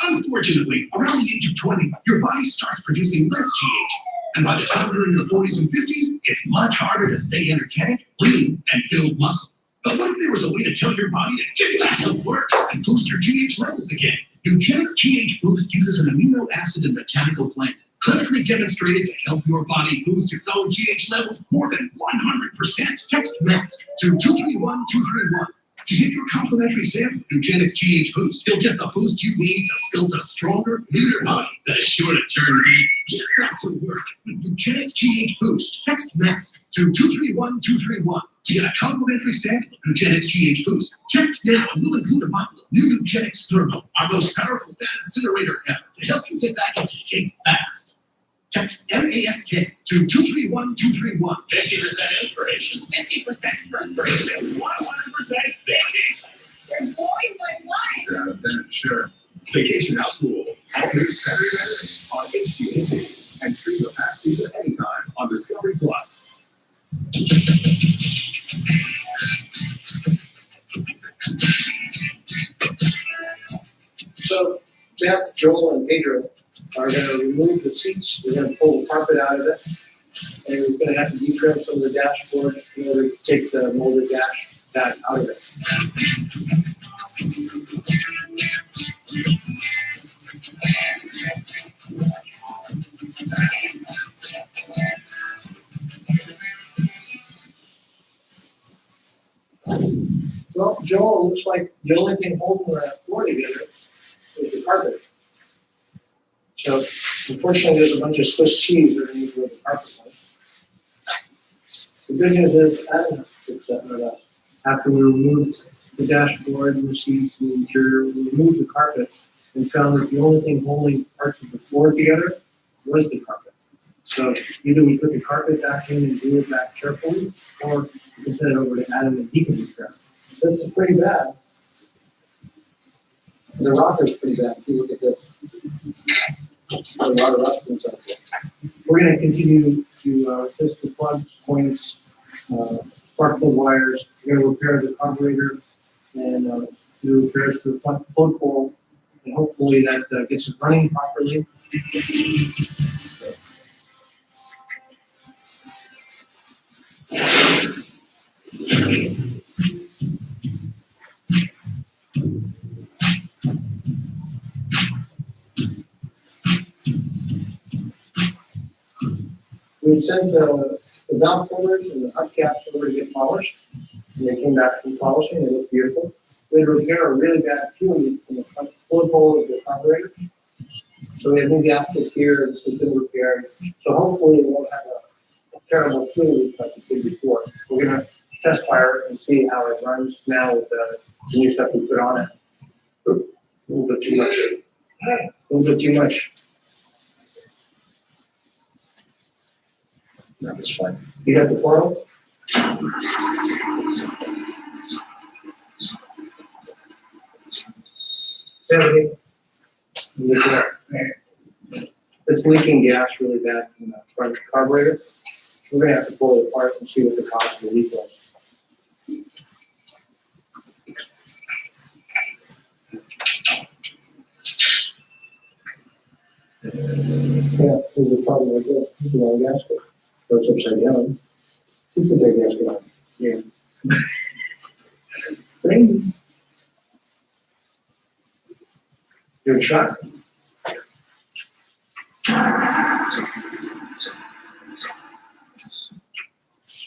Unfortunately, around the age of 20, your body starts producing less GH. And by the time you're in your 40s and 50s, it's much harder to stay energetic, lean, and build muscle. But what if there was a way to tell your body to get back to work and boost your GH levels again? Eugenics GH Boost uses an amino acid and botanical plant, clinically demonstrated to help your body boost its own GH levels more than 100%. Text MELTS to 231231. To get your complimentary sample, Nugenix GH Boost, you'll get the boost you need to build a stronger, leaner body that is sure to turn gains. Get back to work with Nugenix GH Boost. Text MASK to 231231 to get a complimentary sample of Nugenix GH Boost. Text now and we'll include a bottle of new Nugenix Thermo, our most powerful fat incinerator ever, to help you get back into shape fast. Text MASK to 231231. 50% inspiration, 50% perspiration, 100% baking. You're boring my life. Sure. Vacation House Pool. All new Saturday night on HGTV. And stream the past season anytime on Discovery Plus. So Jeff, Joel, and Pedro are gonna remove the seats, we're gonna pull the carpet out of it. And we're gonna have to detrim some of the dashboard in order to take the molded dash back out of it. Well, Joel, looks like the only thing holding that floor together is the carpet. So unfortunately, there's a bunch of Swiss cheese underneath where the carpet was. The good news is, Adam has to fix that right up. After we removed the dashboard and the seats and the interior, we removed the carpet and found that the only thing holding parts of the floor together was the carpet. So either we put the carpet back in and glue it back carefully, or we can send it over to Adam and he can do that. This is pretty bad. The rock is pretty bad. If you look at this. A lot of rust inside there. We're gonna continue to test the plugs, points, spark plug wires. We're gonna repair the carburetor and do repairs to the plug hole, and hopefully that gets it running properly. We sent the valve holders and the hubcaps over to get polished. And they came back from polishing, they look beautiful. We had to repair a really bad fuel leak in the plug hole of the carburetor. So we had new gaskets here, and it's been repaired. So hopefully it won't have a terrible fuel leak like it did before. We're gonna test fire it and see how it runs now with the new stuff we put on it. A little bit too much. A little bit too much. That was fine. You got the portal? It's leaking gas really bad from the front carburetor. We're gonna have to pull it apart and see what the cause of the leak was. Yeah, there's a problem right there. It's a long gasket. So it's upside down. You put that gasket on. Yeah. Bring. Give it a shot.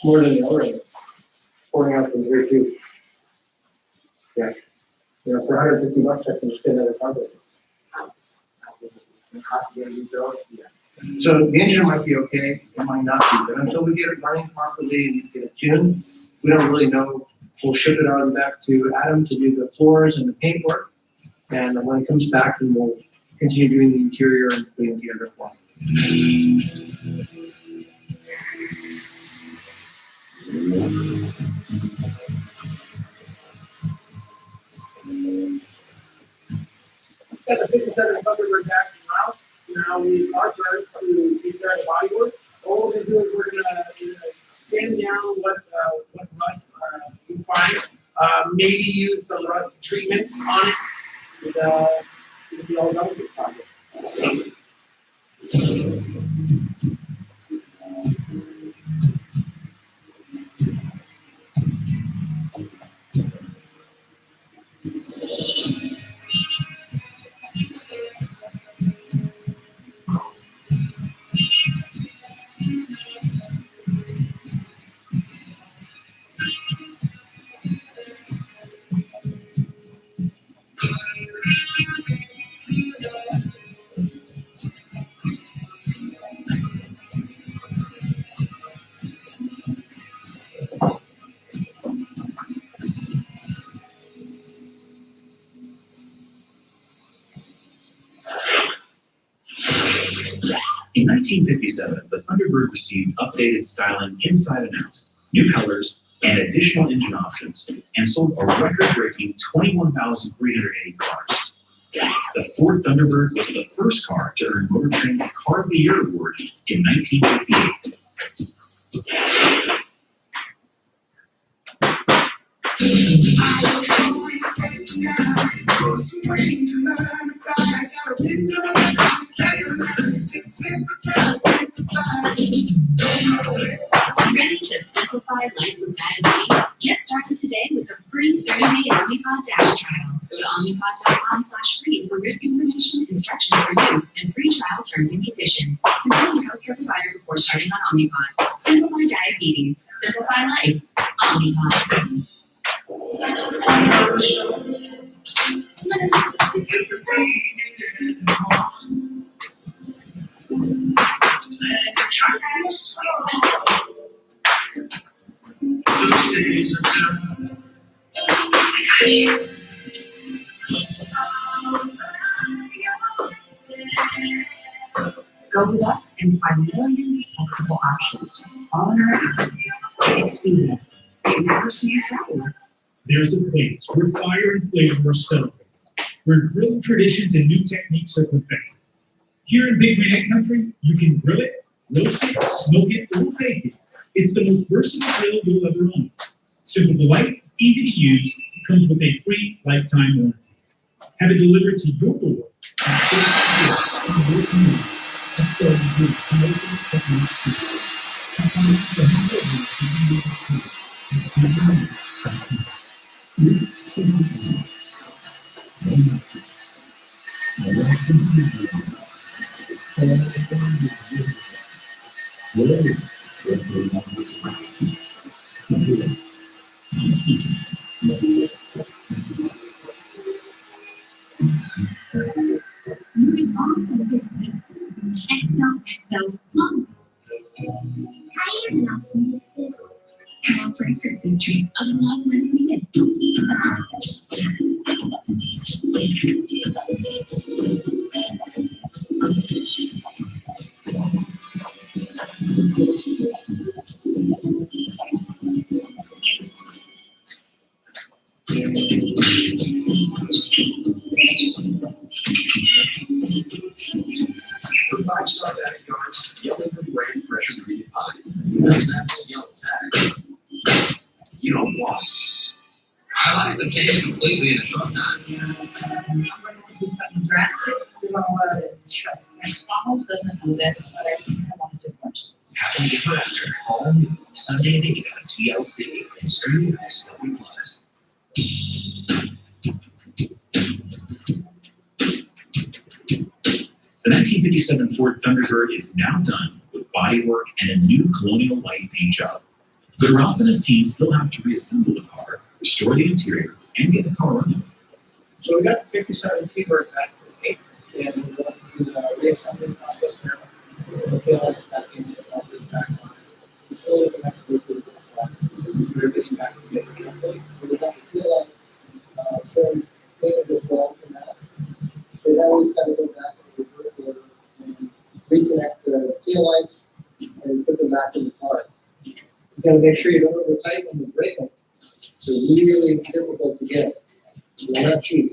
More than the other. Pouring out from here too. Yeah. You know, for $150, I can just get another carburetor. So the engine might be okay, it might not be, but until we get it running properly and get it tuned, we don't really know. We'll ship it on back to Adam to do the floors and the paintwork. And when it comes back, then we'll continue doing the interior and putting together for Got the 57 Thunderbird back in the house. Now we are trying to take care of the body work. All we're gonna do is we're gonna sand down what rust you find. Maybe use some rust treatment on it. And, it'll be all done with this project. 1957, the Thunderbird received updated styling inside and out, new colors, and additional engine options, and sold a record-breaking 21,380 cars. The Ford Thunderbird was the first car to earn Motor Trend's Car of the Year award in 1958. Ready to simplify life with diabetes? Get started today with a free 30-day Omnipod Dash trial. Go to omnipod.com/free for risk information, instructions for use, and free trial terms and conditions. Consult your healthcare provider before starting on Omnipod. Simplify diabetes. Simplify life. Omnipod. Go with us and find millions of flexible options, all in our app. Expedia. You've never seen a travel. There's a place where fire and flavor are celebrated, where grilled traditions and new techniques are perfected. Here in Big Granite Country, you can grill it, roast it, smoke it, or bake it. It's the most versatile grill you'll ever own. Simple to light, easy to use, comes with a free lifetime warranty. Have it delivered to your door. XOXO Mom. Hi, your mouse misses. Mom's Rice Krispies treats of love when it's needed. For 5-star backyards, Yellowwood brand pressure treated pine. Doesn't have this yellow tag. You don't want it. Our lives have changed completely in a short time. Yeah, I'm going to do something drastic. You know, trust me. Donald doesn't do this, but I think I want to do worse. Happily Ever After, all new, Sunday at 8 on TLC and streaming on Discovery Plus. The 1957 Ford Thunderbird is now done with bodywork and a new Colonial Light paint job. But Ralph and his team still have to reassemble the car, restore the interior, and get the car running. So we got the 57 T-Bird back to the eight, and we're going to do the reassembly process now. We'll feel like it's back in, it's all good back on. We still have to go through the put everything back together. So we have to feel like, trim, clean this wall from that. So now we've got to go back and reverse order and reconnect the tail lights and put them back in the car. You gotta make sure you don't over tighten them and break them. It's really difficult to get. They're not cheap.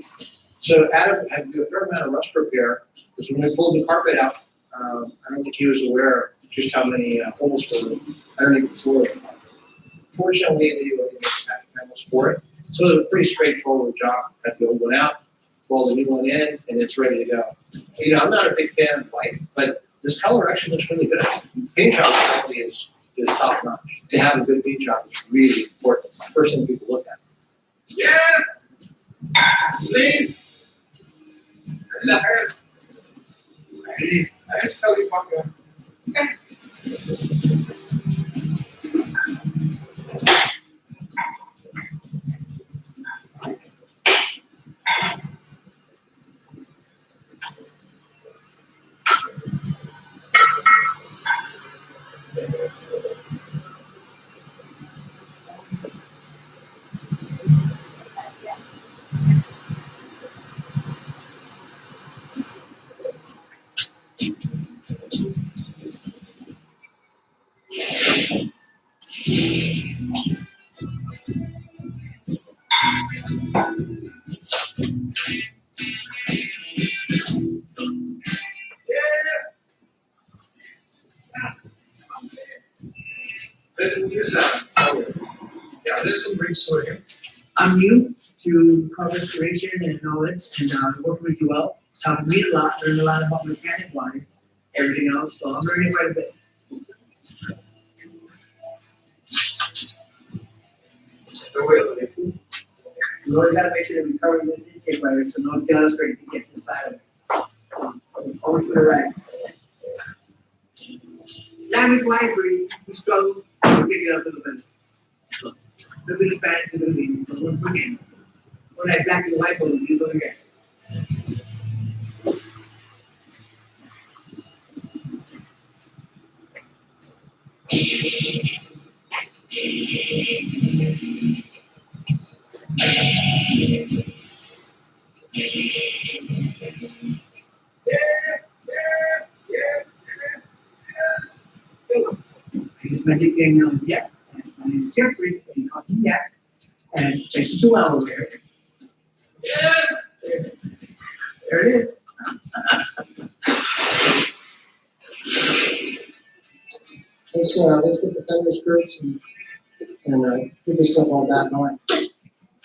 So Adam had to do a fair amount of rust repair, because when we pulled the carpet out, I don't think he was aware just how many holes were underneath the floor. Fortunately, they were packing panels for it. So it was a pretty straightforward job. Got the old one out, roll the new one in, and it's ready to go. You know, I'm not a big fan of white, but this color actually looks really good. Paint job quality is top notch. To have a good paint job is really important. It's the first thing people look at. Yeah. Please. I just tell you what. This one, use that. Yeah, this one brings sort of. I'm new to car restoration and all this, and working with you all. Taught me a lot, learned a lot about mechanic line, everything else, so I'm learning quite a bit. We always gotta make sure that we cover this intake wire, so no dust or anything gets inside of it. Always put it right. Language library, we struggle, we'll pick it up a little bit. So, the bit of Spanish, a little bit, but we're looking. When I black and white, we'll do it again. His magic name is Jack, and my name is Jeffrey, and he calls me Jack, and it's 2 hours there. There it is. Let's get the fender skirts and get this stuff all back on.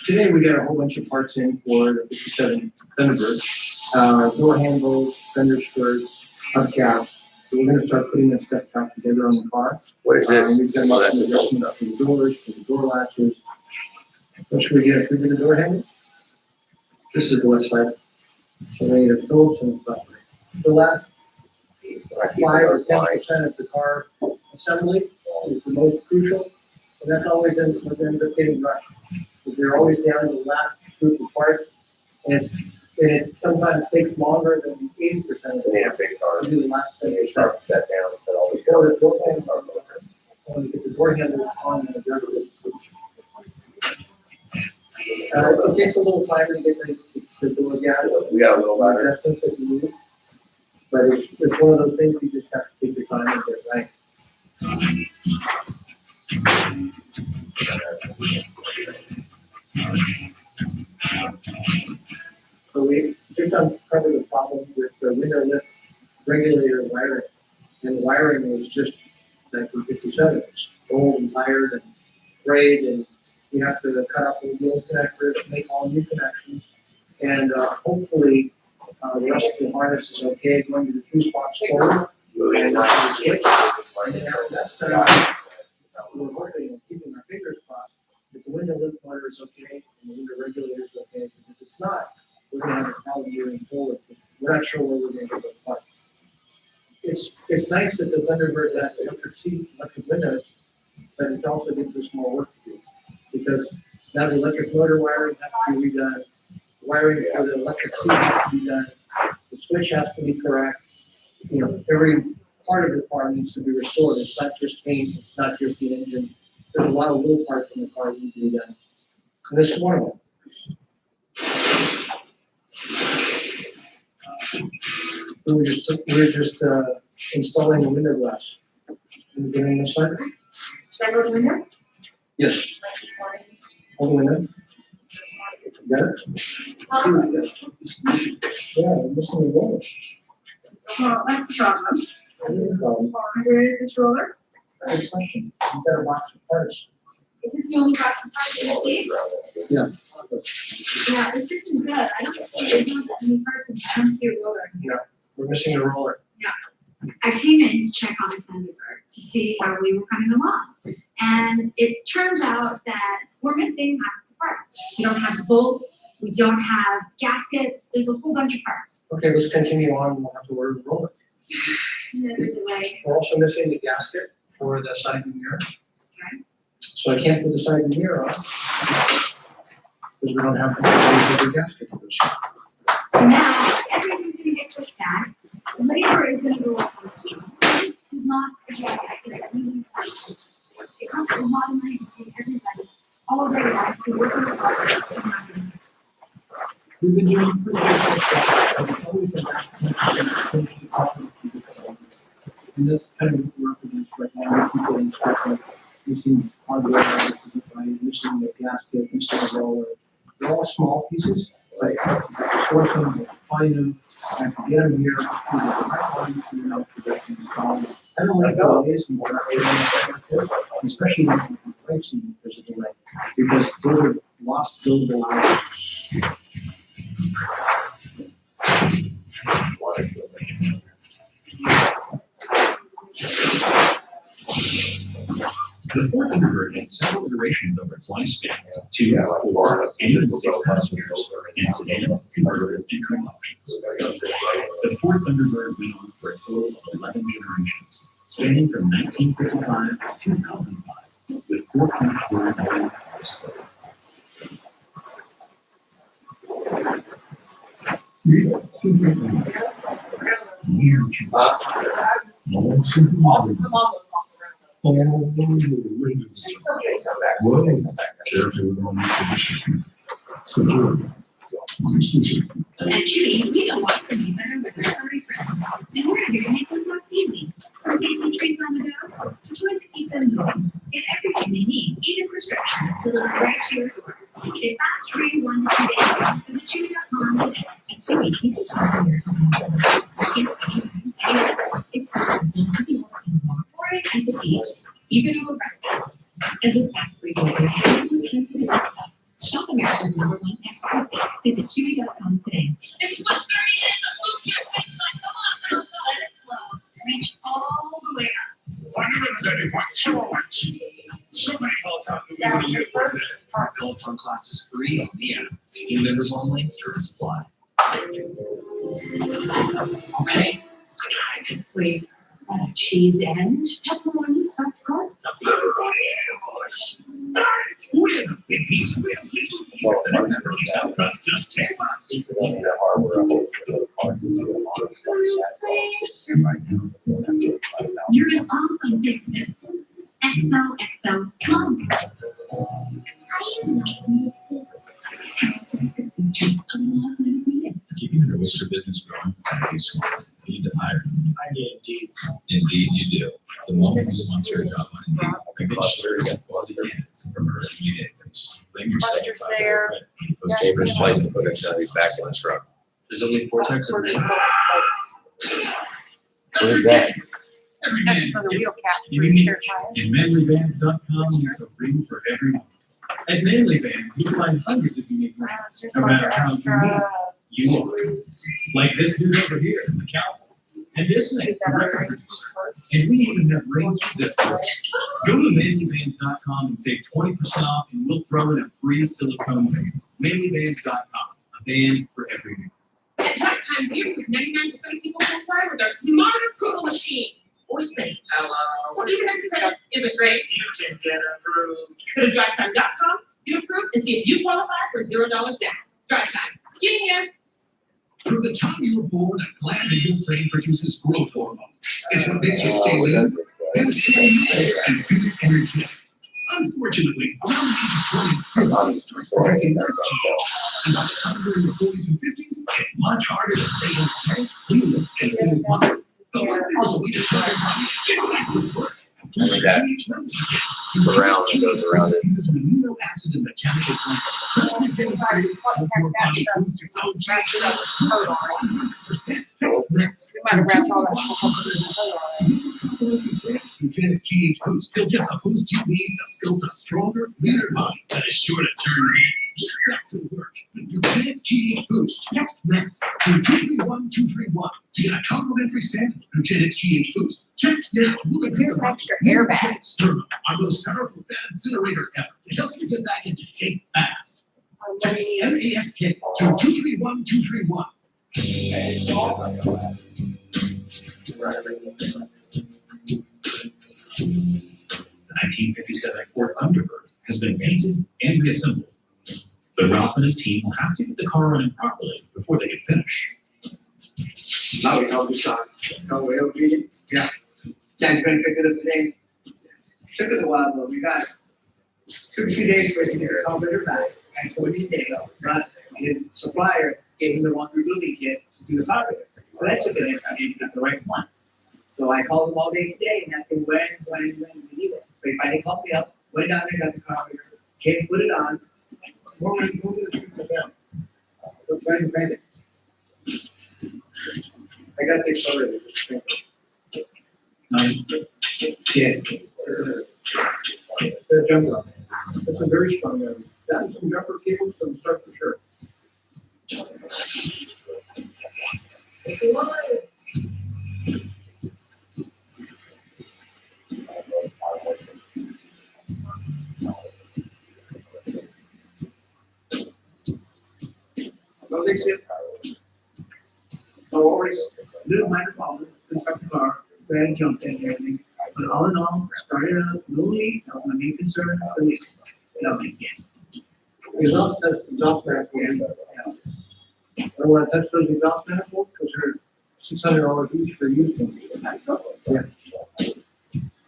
Today we got a whole bunch of parts in for the 57 Thunderbird. Door handles, fender skirts, hubcaps. So we're gonna start putting that stuff back together on the car. What is this? We've done Oh, that's his old stuff. For the doors, for the door latches. What should we get? Should we get a door handle? This is the left side. So they need a Phillips and stuff. The last 5 or 10% of the car assembly is the most crucial, and that's always what ends up getting right. Because they're always down to the last group of parts, and it sometimes takes longer than 80% of They it. have big cars. To do the last And they 10%. start to set down and set all the Before the door handles are over, when you get the door handles on the adjustment. It takes a little time to get the door gas. We got a little ladder. Adjustments that you need. But it's one of those things you just have to take your time and get it right. So we just uncovered the problem with the window lift regulator wiring. And the wiring was just like the 57, it's old and tired and frayed, and you have to cut out the old connectors, make all new connections. And hopefully, the rest of the harness is okay going to the fuse box forward. And that's, we're hoping and keeping our fingers crossed that the window lift motor is okay and the window regulator is okay. Because if it's not, we're gonna have a problem moving forward. We're not sure where we're gonna get those parts. It's nice that the Thunderbird has electric seats, electric windows, but it also gives us more work to do. Because now the electric motor wiring has to be redone, wiring for the electric seat has to be done, the switch has to be correct. You know, every part of the car needs to be restored. It's not just paint, it's not just the engine. There's a lot of little parts in the car that need to be done. And this is one of them. We're just installing the window glass. Can you get in this side? Should I go to the window? Yes. Hold the window. Got it? Yeah, I'm missing the roller. Well, that's a problem. That's Where is this roller? a good question. You got a box of parts. Is this the only box of parts that you see? Yeah. Yeah, this isn't good. I don't see, there's not that many parts in here. I don't see a roller. We're missing a roller. I came in to check on the Thunderbird to see how we were coming along. And it turns out that we're missing half the parts. We don't have bolts, we don't have gaskets, there's a whole bunch of parts. Okay, let's continue on. We'll have to order the roller. Another delay. We're also missing the gasket for the side mirror. Okay. So I can't put the side mirror on because we don't have the gasket for this. So now, everything's gonna get pushed back. The labor is gonna go up. This is not a jacket, it's really important. It costs a lot of money to pay everybody all their life to work on the project. We've been doing pretty good stuff. I've always been back. And that's kind of what we're up against right now. We keep getting stuff like missing hardware, missing the gasket, missing the roller. They're all small pieces, but force them to find them and to get them here to the right one, you know, to get them installed. I don't like how it is, and we're not able to, especially when we breaks and there's a delay, because those are lost billable hours. The Ford Thunderbird had several iterations over its lifespan, 2, 4, and even 6 passengers, and sedan, convertible, and trim options. The Ford Thunderbird went on for a total of 11 generations, spanning from 1955 to 2005, with 4.4 million cars sold. Whoa, careful with all these conditions. Secure. At Chewy, we don't want to be better with our furry friends. And we're here to make those lots easy. From tasty treats on the go, to toys that keep them moving. Get everything they need, even prescriptions, delivered right to your door. Get fast, free, 1 to 2 days. Visit Chewy.com today. At Chewy, we can shop America's It's so simple. You can work in the morning and the beach, even over breakfast. And with fast free delivery, there's no time for the good stuff. Shop America's #1 pet visit. Visit Chewy.com today. If you want 30 days of food care face like, come on, let it flow. Reach all the way up. Somebody calls out our Peloton class is free on the app. New members only, during supply. Okay. Wait, cheese and pepperoni stuffed crust. We're the big piece of it. Just take one. You're an awesome business. XOXO Tom. I am not Keeping your oyster business growing, you sponsor. You need to hire. Indeed, you do. The moment you sponsor a job on Indeed, you get sure to get quality candidates from a resume database. Claim your Buster's there. Most favorite place to put it, back in the truck. There's only 4 types of men. What is that? Every That's man, for the wheel cap for you spare need- tires. in manlyvans.com, there's a ring for everyone. At Manly Van, you find hundreds of unique rings, There's no a bunch matter of how unique extra you are. Like this dude over here, the cowboy, and this thing, the record producer. And we even have rings for this. Go to manlyvans.com and save 20% off, and we'll throw in a free silicone ring. Manlyvans.com, a van for everyone. At nighttime, here, 99% of people comply with our smarter poodle machine. Or say hello. So even if your credit isn't great, you can get approved. Go to drivetime.com, get approved, and see if you qualify for $0 down. DriveTime. Genius. From the time you were born, I'm glad that your brain produces growth hormone. It's what makes you stay lean, and feel energetic. Unfortunately, around the age of 20, your body starts producing less change. And by the time you're in your 40s and 50s, it's much harder to stay in shape, clean, and build muscle. But what if there was a way to tell your body to stay like with work? Around, it goes around it. There's an amino acid in the chemical blend. Lieutenant GH Boost, he'll get the boost you need to sculpt a stronger, leaner body that is sure to turn back to work. Lieutenant GH Boost, text next to 231231 to get a complimentary sample of Lieutenant GH Boost. Text now. Look at Here's an extra airbag. Sturma, our most powerful fat incinerator ever, to help you get back into shape fast. Text MASK to 231231. The 1957 Ford Thunderbird has been painted and reassembled. But Ralph and his team will have to get the car running properly before they can finish. Now we help you shot. Oh, we help you. Yeah. Guys, gonna pick it up today. It took us a while, but we got it. Took 2 days for it to get the carburetor back. I told you today, but his supplier gave him the one rebuilding kit to do the carburetor. But that took it in, I didn't get the right one. So I called him all day today and asked him when we need it. They finally called me up, went down there, got the carburetor, came, put it on. What were you down? We're trying to find it. I got the accelerator. Yeah. The jumper. That's a very strong area. That and some jumper cables from start for sure. No, they said, so always, little minor problem, construct the car, then jumped in and everything. But all in all, started up, no leak, that was my main concern, the leak. And I'm like, yes. Exhaust manifold. I don't wanna touch those exhaust manifolds because they're $600 each for using them. Yeah.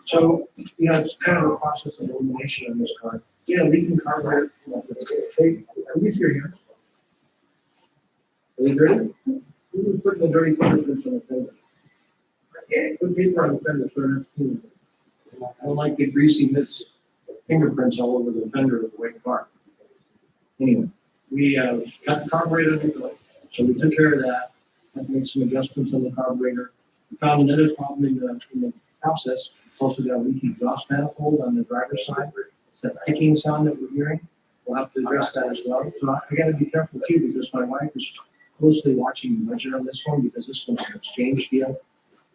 So, it's kind of a process of elimination on this car. Yeah, leaking carburetor. Hey, are we here? Are you dirty? Who was putting the dirty fingerprints on the fender? Yeah, put paper on the fender so it's clean. I don't like the greasy fingerprints all over the fender of the white car. Anyway, we got the carburetor rebuilt, so we took care of that. Had to make some adjustments on the carburetor. We found another problem in the process. It's also got a leaky exhaust manifold on the driver's side. It's that ticking sound that we're hearing. We'll have to address that as well. So I gotta be careful too, because my wife is closely watching the budget on this one, because this one's an exchange deal.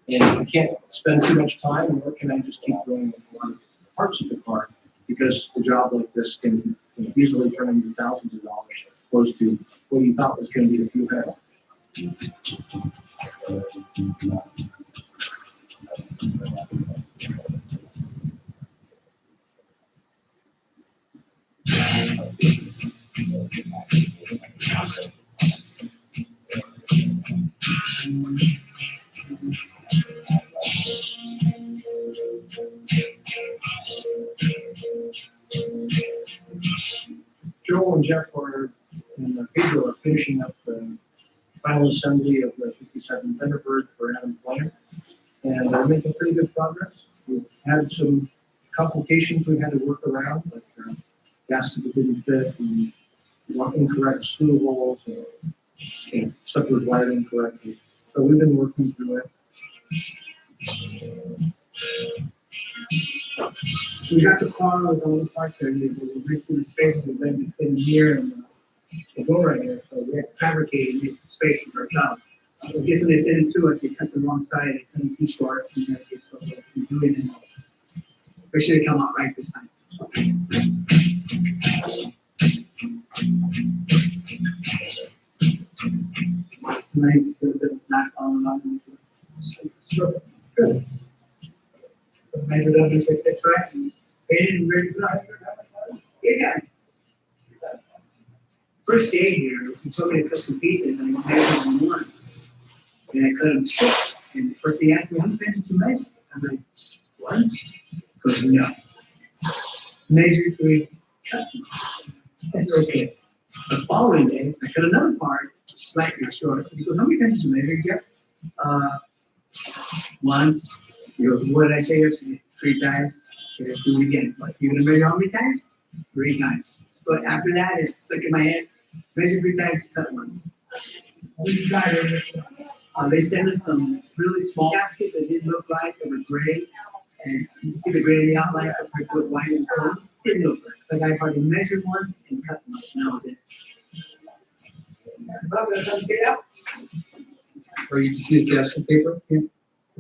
And I can't spend too much time, nor can I just keep going with a lot of parts of the car, because a job like this can easily turn into thousands of dollars, as opposed to what you thought was gonna be a few hundred. Joel and Jeff and Pedro are finishing up the final assembly of the 57 Thunderbird for Adam Flair, and they're making pretty good progress. We've had some complications we had to work around, like gasket that didn't fit, and incorrect screw holes, and stuff was wired incorrectly. So we've been working through it. We got the car with all the parts there, we reached the space, we've been in here and the door right here, so we had to fabricate and make space for ourselves. I guess when they sent it to us, they cut the wrong side, they cut it too short, and that gets so we do it, and we should have come out right this time. Right, so the not falling off. So, good. Measured up and fixed it right. And we're yeah. First day here, somebody cut some pieces and I measured them once. And I cut them short. And the first thing he asked me, how many times did you measure? I'm like, what? Because no. Measure 3, cut. That's okay. The following day, I cut another part slightly short. He goes, how many times did you measure, Jeff? Once. He goes, what did I say yesterday? 3 times. Okay, let's do it again. What, you're gonna measure how many times? 3 times. But after that, it's stuck in my head. Measure 3 times, cut once. They sent us some really small gaskets that didn't look like they were gray. And you see the gray in the outline compared to the white and gold. Didn't look like. Like I probably measured once and cut once. And that was it. Or you just use gasket paper? Yeah.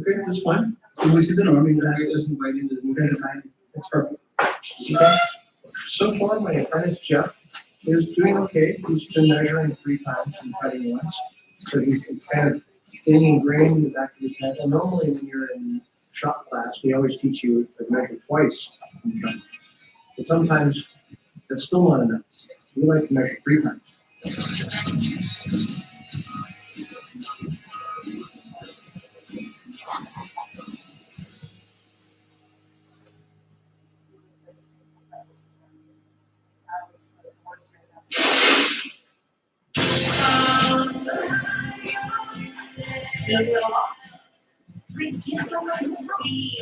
Okay, that's fine. So this is the norm. It doesn't bite into the new design. That's perfect. Okay. So far, my apprentice Jeff is doing okay. He's been measuring 3 times and cutting once. So he's kind of getting ingrained in the back of his head. And normally when you're in shop class, we always teach you to measure twice. But sometimes that's still not enough. We like to measure 3 times. Please, yes, don't let me tell me.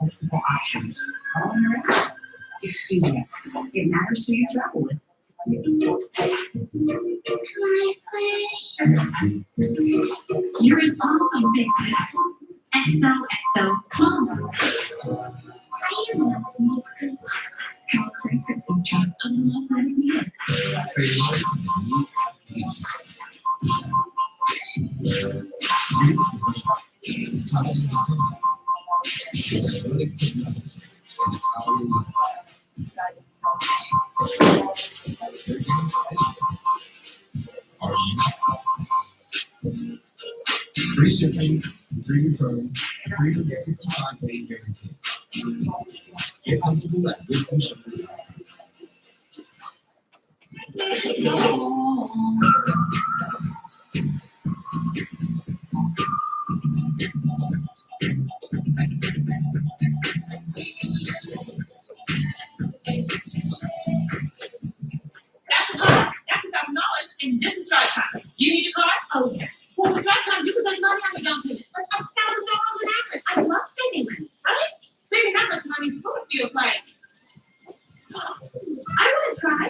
flexible options all year round. Experience. It matters who you travel with. You're an awesome big sis. XOXO combo. I am an awesome big sis. Characters Christmas trust of love that is needed. Free shipping, free returns, 365-day guarantee. Get comfortable at Good Shipping. That's $1,000, and this is drive time. Do you need a car? Oh, yes. Well, with drive time, you can make money on the down payment. Like $1,000 an average. I love spending money, right? Spending that much money feels like I wouldn't cry.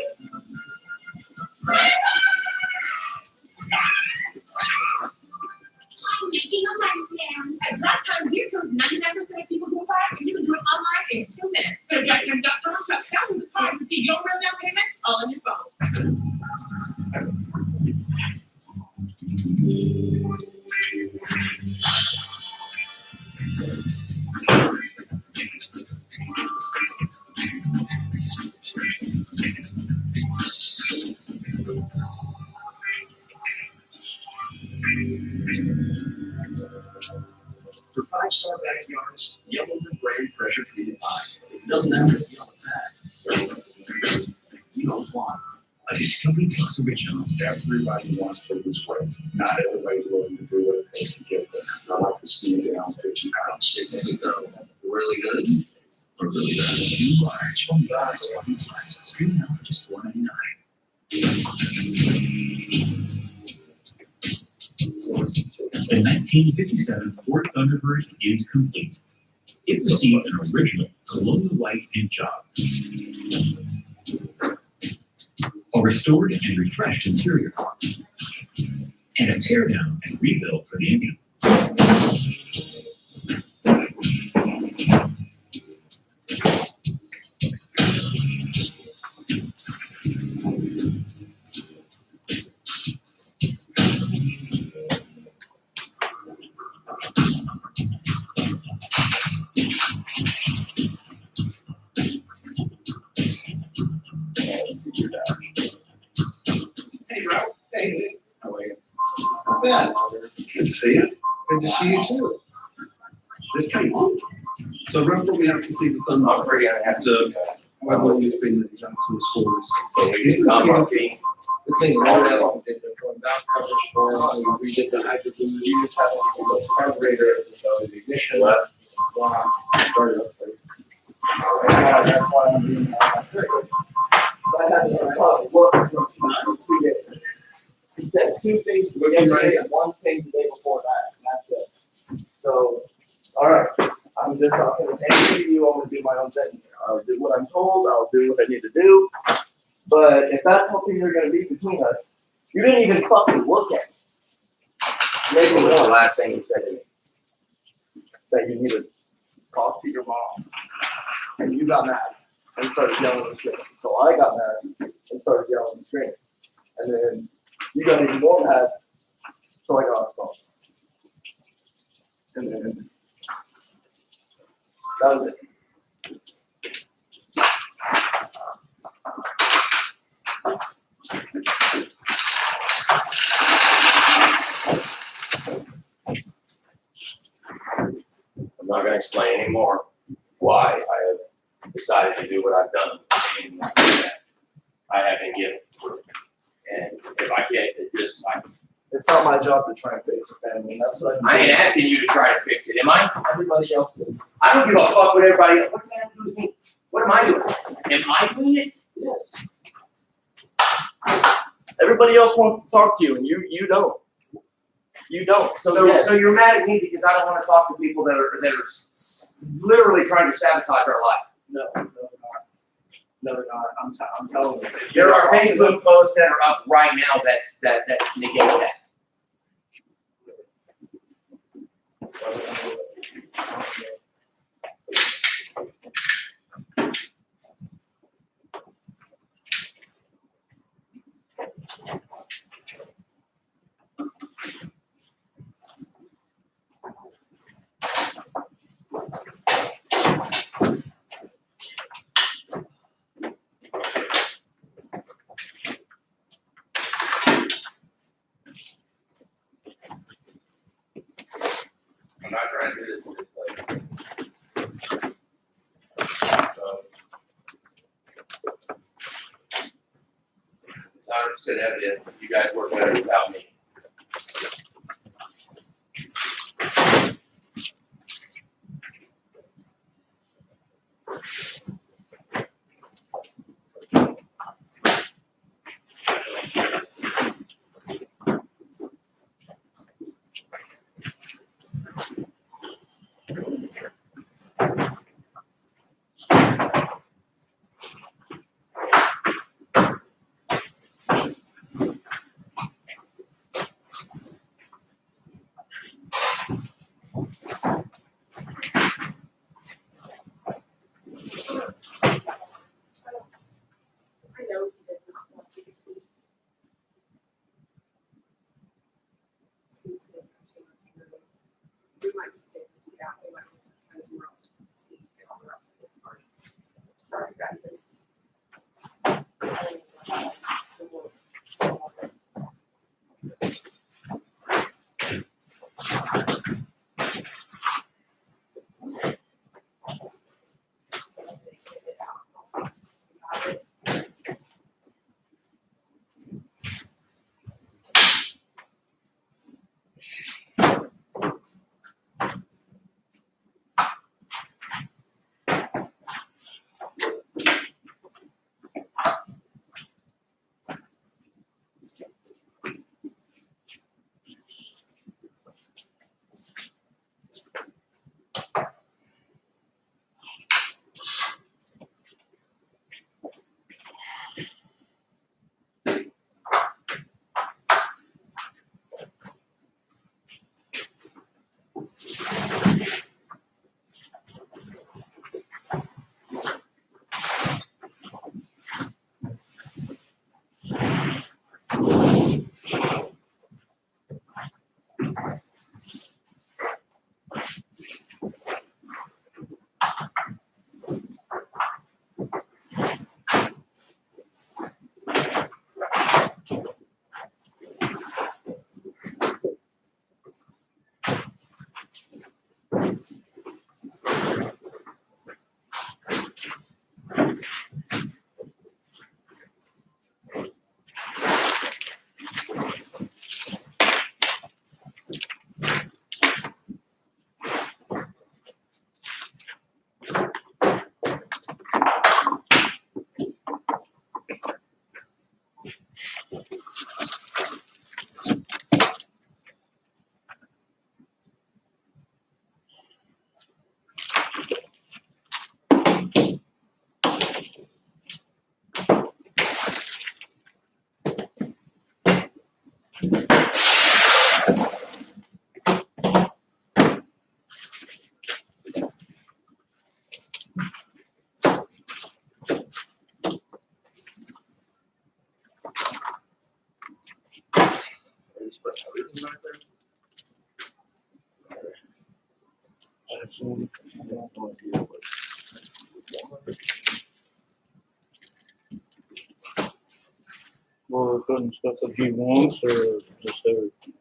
Making a life now. At that time, we're told 99% of people who buy, and you can do it online in 2 minutes. Go to drivetime.com, shop thousands of cars, and see your real down payment all on your phone. For 5-star backyards, yellow and gray pressure treated pine. It doesn't have this yellow tag. You don't want A Discovery Plus original. Everybody wants to lose weight. Not everybody's willing to do what it takes to get there. I like to see it down 50 pounds. Is it really good or really bad? 2 large, 1 glass, 1 glasses. Green now for just $4.99. The 1957 Ford Thunderbird is complete. It received an original Colonial White paint job, a restored and refreshed interior, and a teardown and rebuild for the engine. Hey, Ralph. Hey, How are you? not bad. Good to see you. Good to see you too. This came on. So Ralph brought me out to see the thunder. I'm afraid I have to. I've always been that he's out to the stores. So we just stop our feet. The thing, all that long, they did going down coverage for, we did the hydrogen, you just have the carburetor, so the ignition left. Started up there. That's why I'm doing that. I had to look from 2 days. He said 2 things yesterday and 1 thing the day before that, and that's it. So, all right, I'm just not gonna say anything to you, I'm gonna do my own thing here. I'll do what I'm told, I'll do what I need to do. But if that's something you're gonna be between us, you didn't even fucking look at me. Maybe What was the one last thing you said to me? that you need to talk to your mom. And you got mad and started yelling and screaming. So I got mad and started yelling and screaming. And then you got even more mad, so I got on the phone. And then that was it. I'm not gonna explain anymore why I have decided to do what I've done. And I have been given. And if I can't, It's not my job to try and fix your family. That's what I ain't asking you to try to fix it, am I? Everybody else is. I don't give a fuck what everybody else. What does that have to do with me? What am I doing? Am I doing it? Yes. Everybody else wants to talk to you, and you don't. You don't, so So, yes. so you're mad at me because I don't wanna talk to people that are literally trying to sabotage our life. No, no, they're not. No, they're not. I'm telling you. There are Facebook posts that are up right now that negate that. I'm not trying to do this just like. So. It's 100% evident you guys work better without me. I know he did not want these seats. We might just take the seat out, we might just find somewhere else to put the seat to get all the rest of this part. Sorry, guys, it's. Well, putting stuff that he wants or just everything?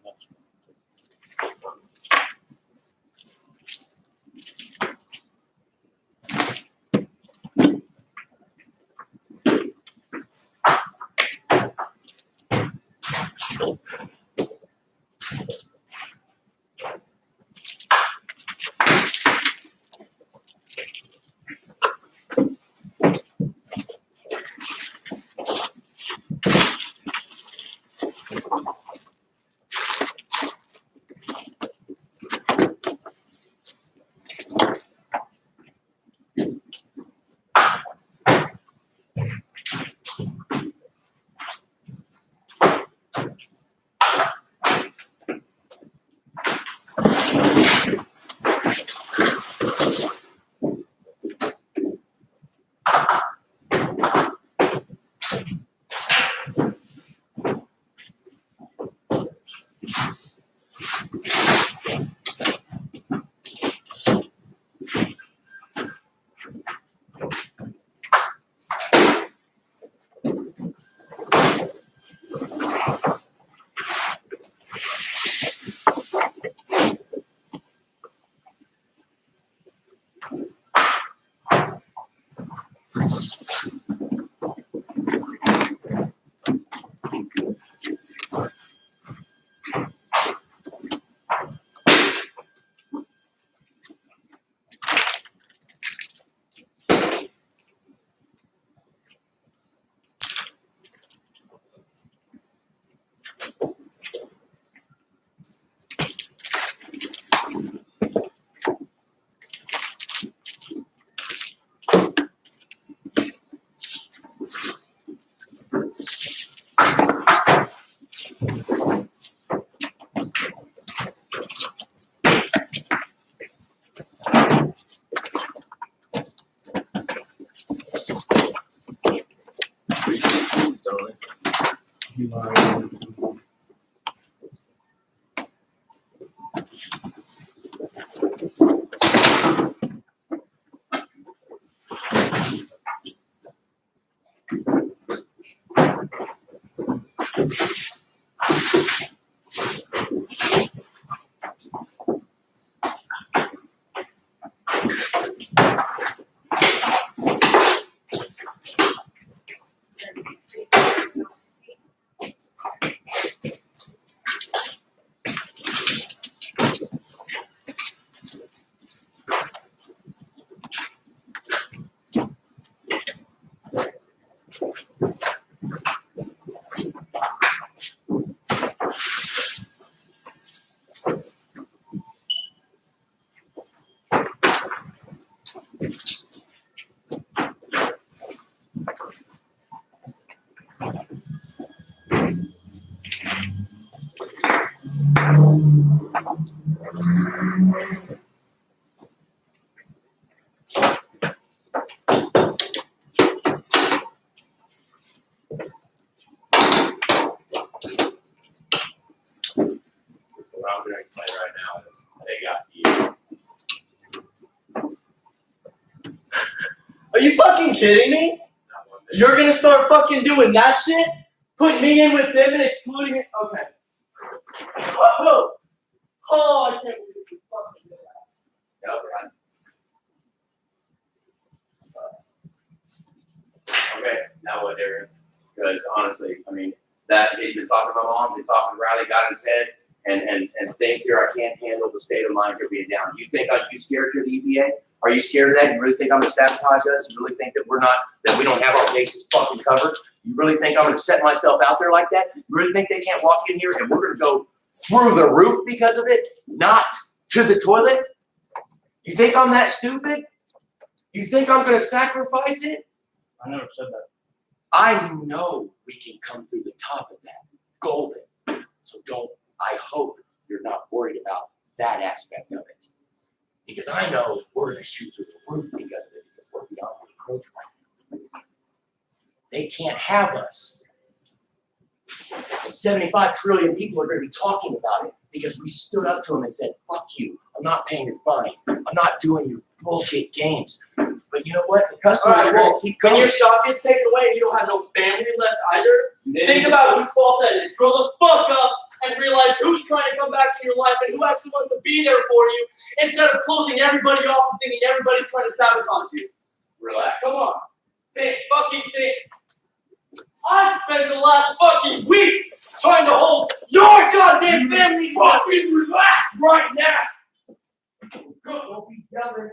What I'm gonna explain right now is they got you. Are you fucking kidding me? You're gonna start fucking doing that shit? Put me in with them and excluding it? Okay. Oh, I can't believe you fucking did that. No, right. Okay, now what, Darren? Because honestly, I mean, that he's been talking to my mom, been talking to Riley, got in his head, and things here I can't handle the state of mind here being down. You think you scared of the EPA? Are you scared of that? You really think I'm gonna sabotage us? You really think that we don't have our bases fucking covered? You really think I'm gonna set myself out there like that? You really think they can't walk in here and we're gonna go through the roof because of it, not to the toilet? You think I'm that stupid? You think I'm gonna sacrifice it? I never said that. I know we can come through the top of that, golden. So I hope you're not worried about that aspect of it. Because I know we're gonna shoot through the roof because of it, because we're beyond reproach right now. They can't have us. And 75 trillion people are gonna be talking about it because we stood up to them and said, fuck you, I'm not paying your fine. I'm not doing your bullshit games. But you know what? The customers are gonna keep when coming. your shop gets taken away and you don't have no family left either, think about whose fault that is. Grow the fuck up and realize who's trying to come back in your life and who actually wants to be there for you instead of closing everybody off and thinking everybody's trying to sabotage you. Relax. Come on. Think, fucking think. I spent the last fucking weeks trying to hold your goddamn family. Fucking relax right now. Good, don't be yelling.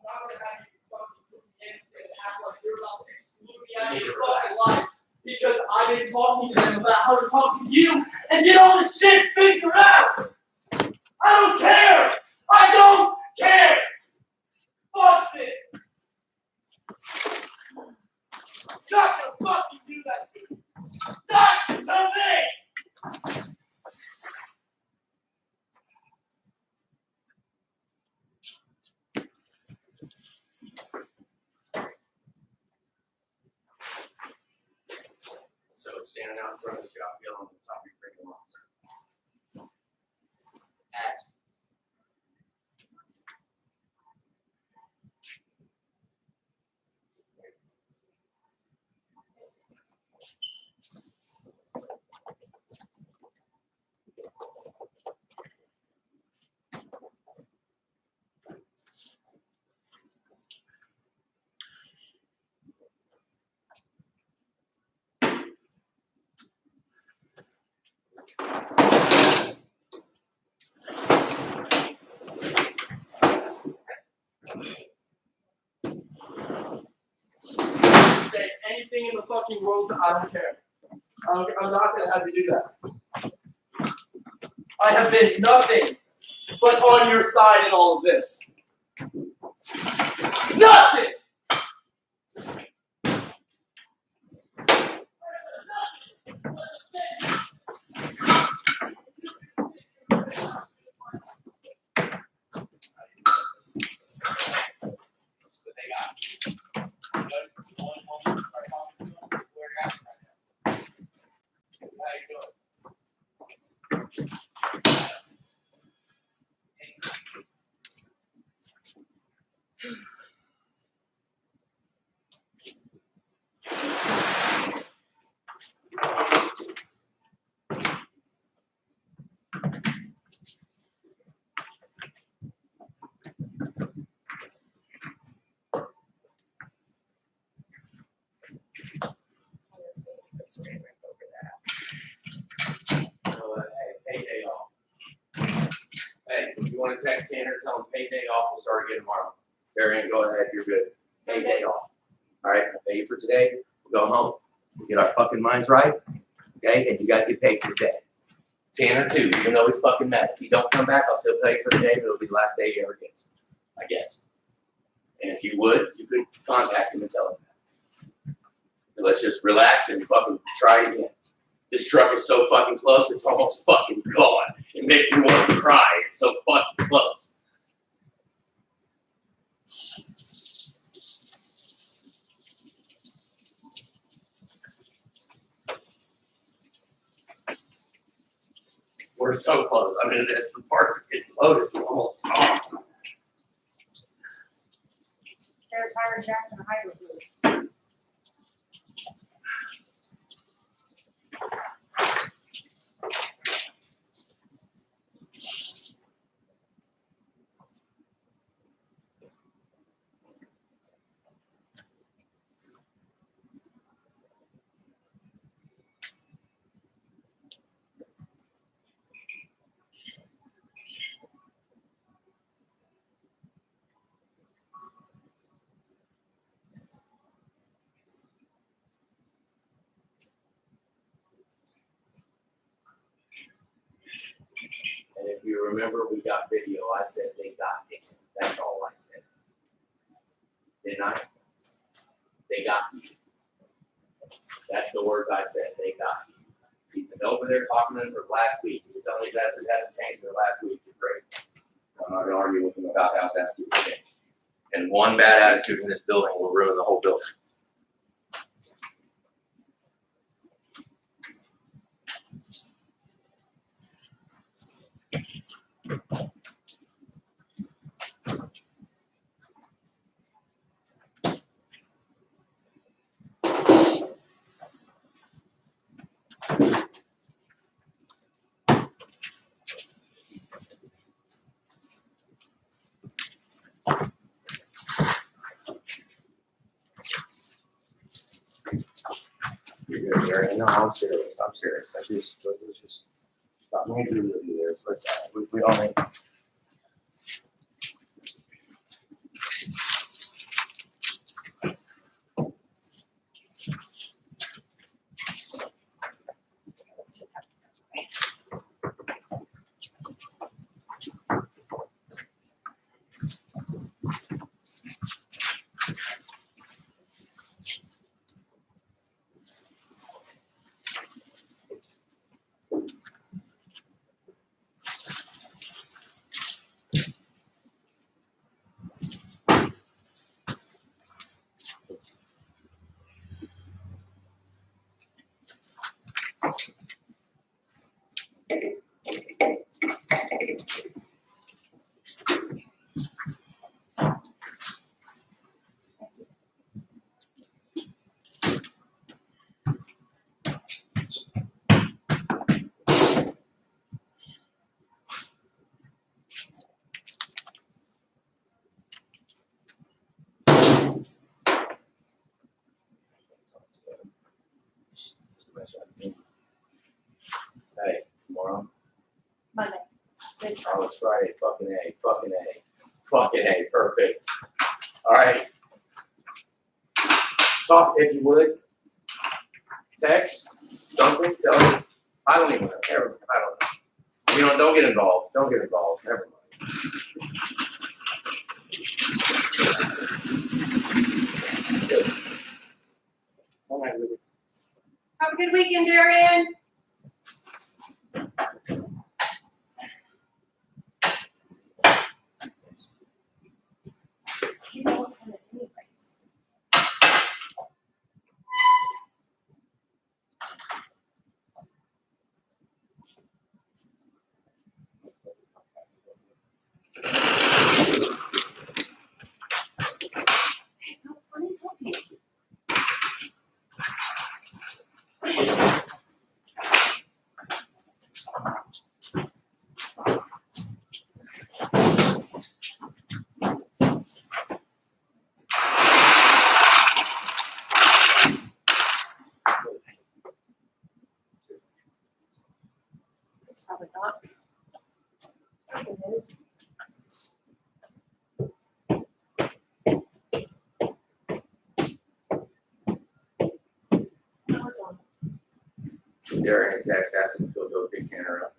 I'm not gonna have you fucking put me in and act like you're about to exclude me out of your fucking life because I've been talking to them about how to talk to you and get all this shit figured out. I don't care. I don't care. standing out in front of the shop yelling at the top of your freaking lungs. Act. Say anything in the fucking world, I don't care. I'm not gonna have you do that. I have been nothing but on your side in all of this. Nothing! Payday off. Hey, if you want to text Tanner, tell him payday off, we'll start again tomorrow. Variant, go ahead, you're good. Payday off. All right, I'll pay you for today. We'll go home. We'll get our fucking minds right. Okay, and you guys get paid for the day. Tanner too, even though he's fucking mad. If you don't come back, I'll still pay you for the day, but it'll be the last day he ever gets. I guess. And if you would, you could contact him and tell him that. And let's just relax and fucking try again. This truck is so fucking close, it's almost fucking gone. It makes me want to cry. It's so fucking close. We're so close. I mean, the parts are getting loaded. We're almost gone. There's Howard Jackson Hydro Group. And if you remember, we got video. I said they got him. That's all I said. Didn't I? They got you. That's the words I said. They got you. He's been over there talking to him for last week. He was telling me that it hasn't changed in the last week. It's crazy. I'm not going to argue with him about how his attitude has changed. And one bad attitude in this building will ruin the whole building. You're good, Gary. No, I'm serious. I'm serious. Let's just stop me to do this. We all need. Hey, tomorrow? Monday. Oh, it's Friday, fucking A, fucking A, fucking A, perfect. All right. Talk if you would. Text, something, tell me. I don't even know, I don't know. You know, don't get involved, never mind. All right, Ruby. Have a good weekend, Darian. You know what's in it anyways. Hey, no, let me help you. It's probably not. It is. Derek and text asking if he'll go pick Tanner up.